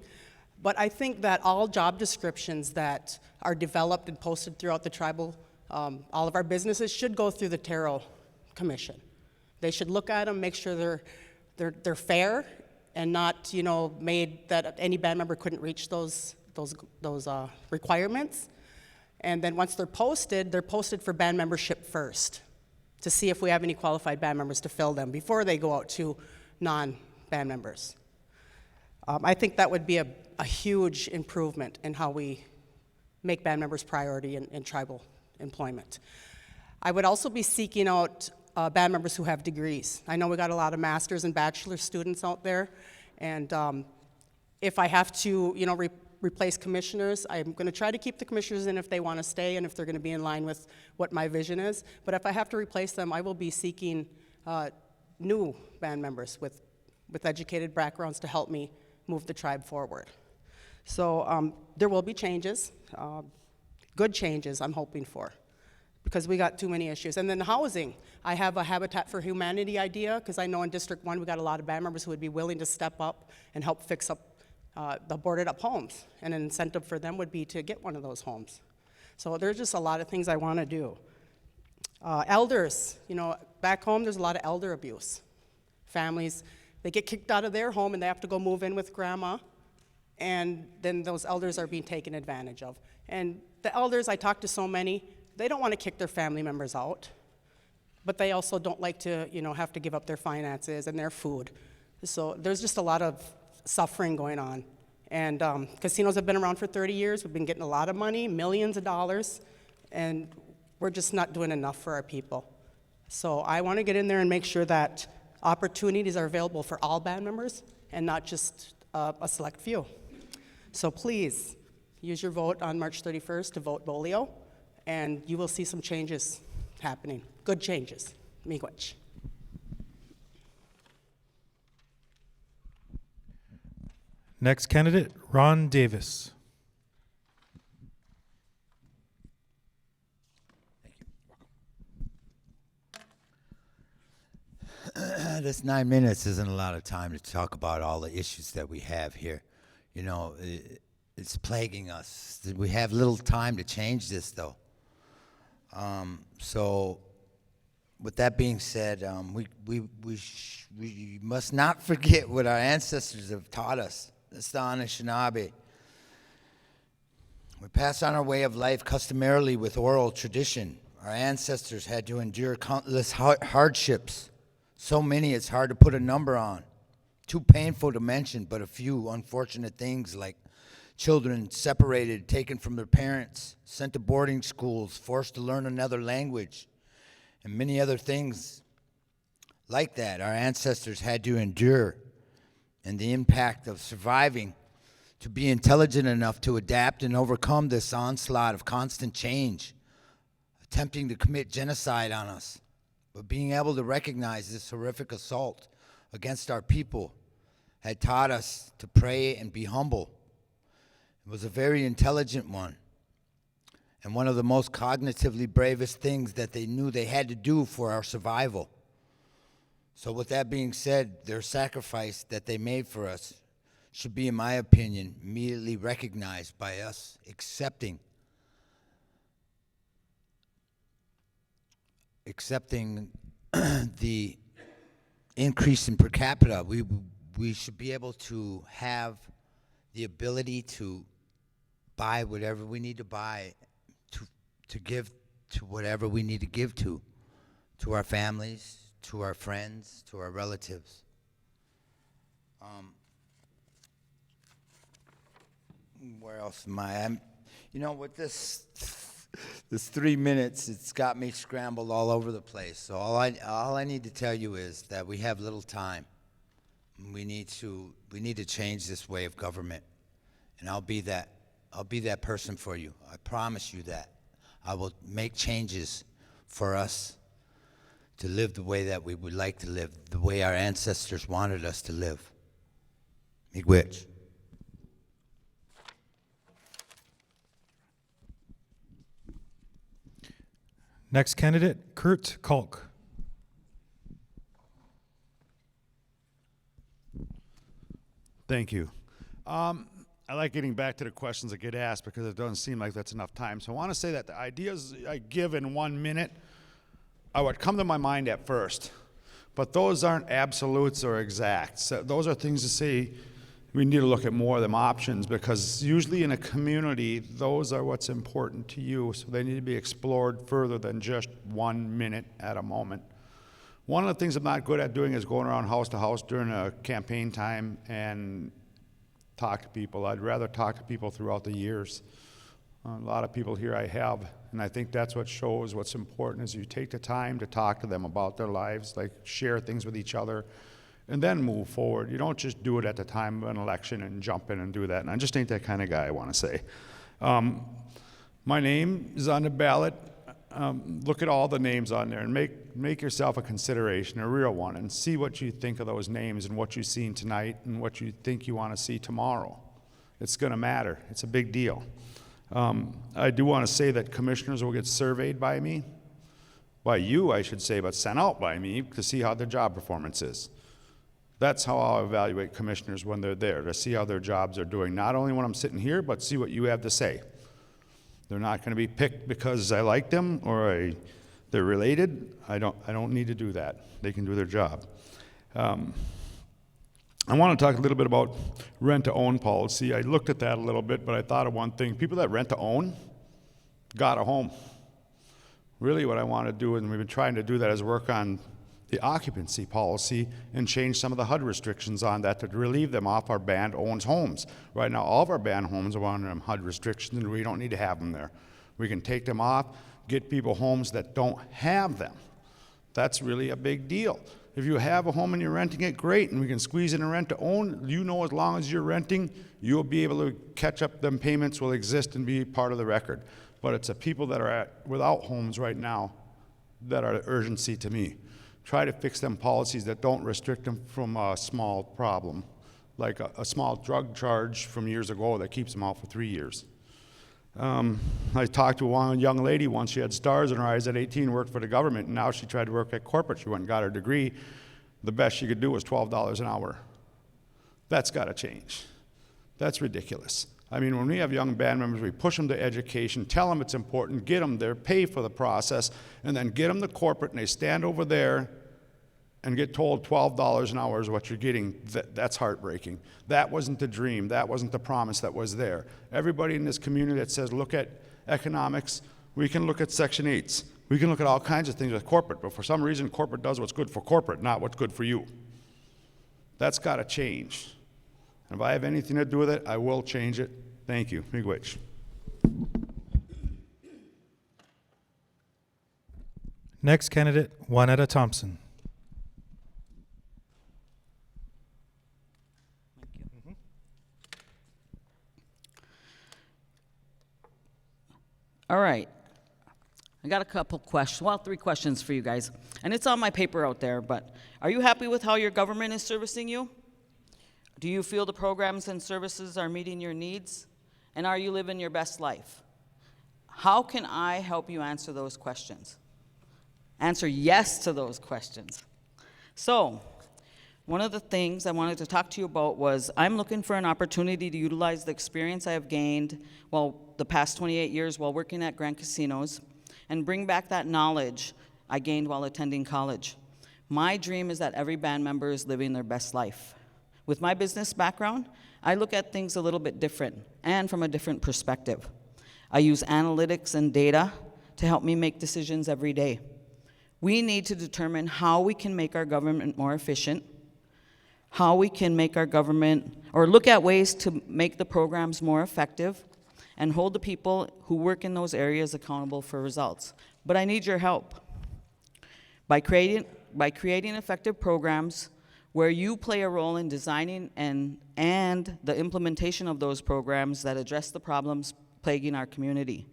But I think that all job descriptions that are developed and posted throughout the tribal, all of our businesses should go through the Taro Commission. They should look at them, make sure they're fair and not, made that any band member couldn't reach those requirements. And then once they're posted for band membership first to see if we have any qualified band members to fill them before they go out to non-band members. I think that would be a huge improvement in how we make band members priority in tribal employment. I would also be seeking out band members who have degrees. I know we got a lot of master's and bachelor students out there, and if I have to, replace commissioners, I'm going to try to keep the commissioners in if they want to stay and if they're going to be in line with what my vision is. But if I have to replace them, I will be seeking new band members with educated backgrounds to help me move the tribe forward. So there will be changes, good changes I'm hoping for, because we got too many issues. And then housing. I have a Habitat for Humanity idea, because I know in District 1 we got a lot of band members who would be willing to step up and help fix up the boarded up homes. And an incentive for them would be to get one of those homes. So there's just a lot of things I want to do. Elders, back home there's a lot of elder abuse. Families, they get kicked out of their home and they have to go move in with grandma, and then those elders are being taken advantage of. And the elders, I talk to so many, they don't want to kick their family members out, but they also don't like to, have to give up their finances and their food. So there's just a lot of suffering going on. And casinos have been around for 30 years. We've been getting a lot of money, millions of dollars, and we're just not doing enough for our people. So I want to get in there and make sure that opportunities are available for all band members and not just a select few. So please use your vote on March 31st to vote Bolio, and you will see some changes happening. Good changes. Miigwech. Next candidate, Ron Davis. This 9 minutes isn't a lot of time to talk about all the issues that we have here. It's plaguing us. We have little time to change this, though. So, with that being said, we must not forget what our ancestors have taught us. It's the Anishinaabe. We pass on our way of life customarily with oral tradition. Our ancestors had to endure countless hardships. So many it's hard to put a number on. Too painful to mention, but a few unfortunate things like children separated, taken from their parents, sent to boarding schools, forced to learn another language, and many other things like that our ancestors had to endure. And the impact of surviving to be intelligent enough to adapt and overcome this onslaught of constant change, attempting to commit genocide on us. But being able to recognize this horrific assault against our people had taught us to pray and be humble. It was a very intelligent one. and one of the most cognitively bravest things that they knew they had to do for our survival. So with that being said, their sacrifice that they made for us should be, in my opinion, immediately recognized by us accepting the increase in per capita. We should be able to have the ability to buy whatever we need to buy, to give to whatever we need to give to our families, to our friends, to our relatives. Where else am I? With this 3 minutes, it's got me scrambled all over the place. So all I need to tell you is that we have little time. We need to change this way of government, and I'll be that person for you. I promise you that. I will make changes for us to live the way that we would like to live, the way our ancestors wanted us to live. Miigwech. Next candidate, Kurt Kalk. Thank you. I like getting back to the questions that get asked because it doesn't seem like that's enough time. So I want to say that the ideas I give in 1 minute are what come to my mind at first. But those aren't absolutes or exacts. So those are things to say we need to look at more of them options, because usually in a community, those are what's important to you. So they need to be explored further than just 1 minute at a moment. One of the things I'm not good at doing is going around house to house during a campaign time and talk to people. I'd rather talk to people throughout the years. A lot of people here I have, and I think that's what shows what's important is you take the time to talk to them about their lives, like share things with each other, and then move forward. You don't just do it at the time of an election and jump in and do that. And I just ain't that kind of guy, I want to say. My name is on the ballot. Look at all the names on there and make yourself a consideration, a real one, and see what you think of those names and what you've seen tonight and what you think you want to see tomorrow. It's going to matter. It's a big deal. I do want to say that commissioners will get surveyed by me, by you, I should say, but sent out by me to see how their job performance is. That's how I'll evaluate commissioners when they're there, to see how their jobs are doing, not only when I'm sitting here, but see what you have to say. They're not going to be picked because I like them or they're related. I don't need to do that. They can do their job. I want to talk a little bit about rent-to-own policy. I looked at that a little bit, but I thought of one thing. People that rent-to-own got a home. Really what I want to do, and we've been trying to do that, is work on the occupancy policy and change some of the HUD restrictions on that to relieve them off our band-owns homes. Right now, all of our band homes are under HUD restrictions, and we don't need to have them there. We can take them off, get people homes that don't have them. That's really a big deal. If you have a home and you're renting it, great, and we can squeeze in a rent-to-own. You know, as long as you're renting, you'll be able to catch up. Them payments will exist and be part of the record. But it's the people that are without homes right now that are the urgency to me. Try to fix them policies that don't restrict them from a small problem, like a small drug charge from years ago that keeps them out for 3 years. I talked to one young lady once. She had stars in her eyes at 18, worked for the government, and now she tried to work at corporate. She went and got her degree. The best she could do was $12 an hour. That's got to change. That's ridiculous. I mean, when we have young band members, we push them to education, tell them it's important, get them there, pay for the process, and then get them to corporate, and they stand over there and get told $12 an hour is what you're getting. That's heartbreaking. That wasn't the dream. That wasn't the promise that was there. Everybody in this community that says, look at economics, we can look at Section 8s. We can look at all kinds of things with corporate, but for some reason, corporate does what's good for corporate, not what's good for you. That's got to change. And if I have anything to do with it, I will change it. Thank you. Miigwech. Next candidate, Juanetta Thompson. All right. I got a couple questions, well, 3 questions for you guys. And it's on my paper out there, but are you happy with how your government is servicing you? Do you feel the programs and services are meeting your needs? And are you living your best life? How can I help you answer those questions? Answer yes to those questions. So, one of the things I wanted to talk to you about was I'm looking for an opportunity to utilize the experience I have gained, the past 28 years while working at Grand Casinos, and bring back that knowledge I gained while attending college. My dream is that every band member is living their best life. With my business background, I look at things a little bit different and from a different perspective. I use analytics and data to help me make decisions every day. We need to determine how we can make our government more efficient, how we can make our government, or look at ways to make the programs more effective, and hold the people who work in those areas accountable for results. But I need your help. By creating effective programs where you play a role in designing and the implementation of those programs that address the problems plaguing our community.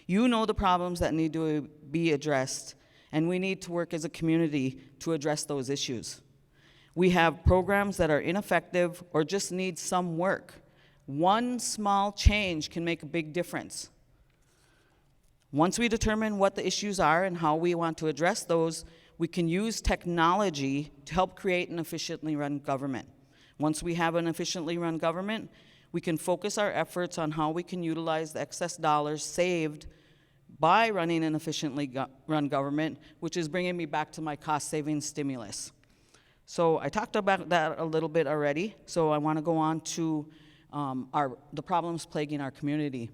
You know the problems that need to be addressed, and we need to work as a community to address those issues. We have programs that are ineffective or just need some work. One small change can make a big difference. Once we determine what the issues are and how we want to address those, we can use technology to help create an efficiently run government. Once we have an efficiently run government, we can focus our efforts on how we can utilize the excess dollars saved by running an efficiently run government, which is bringing me back to my cost-saving stimulus. So I talked about that a little bit already, so I want to go on to the problems plaguing our community.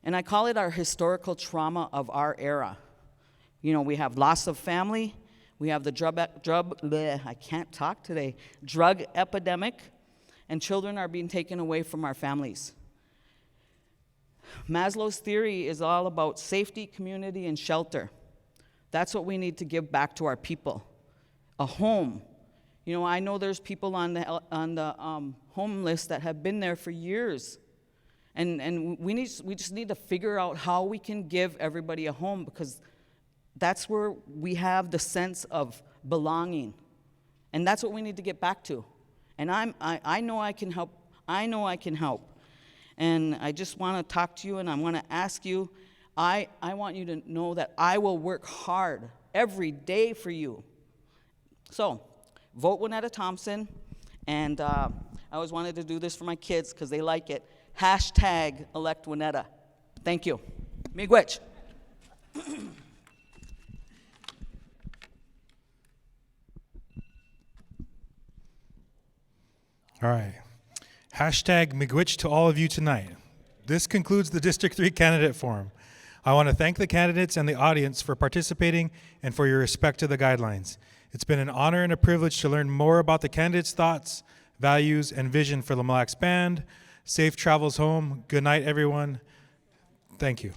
And I call it our historical trauma of our era. You know, we have loss of family, we have the drug epidemic, and children are being taken away from our families. Maslow's theory is all about safety, community, and shelter. That's what we need to give back to our people. A home. You know, I know there's people on the home list that have been there for years. And we just need to figure out how we can give everybody a home, because that's where we have the sense of belonging. And that's what we need to get back to. And I know I can help. I know I can help. And I just want to talk to you, and I want to ask you, I want you to know that I will work hard every day for you. So, vote Winetta Thompson, and I always wanted to do this for my kids because they like it. Hashtag elect Winetta. Thank you. Miigwech. All right. Hashtag miigwech to all of you tonight. This concludes the District 3 Candidate Forum. I want to thank the candidates and the audience for participating and for your respect to the guidelines. It's been an honor and a privilege to learn more about the candidates' thoughts, values, and vision for the Mille Lacs Band. Safe travels home. Good night, everyone. Thank you.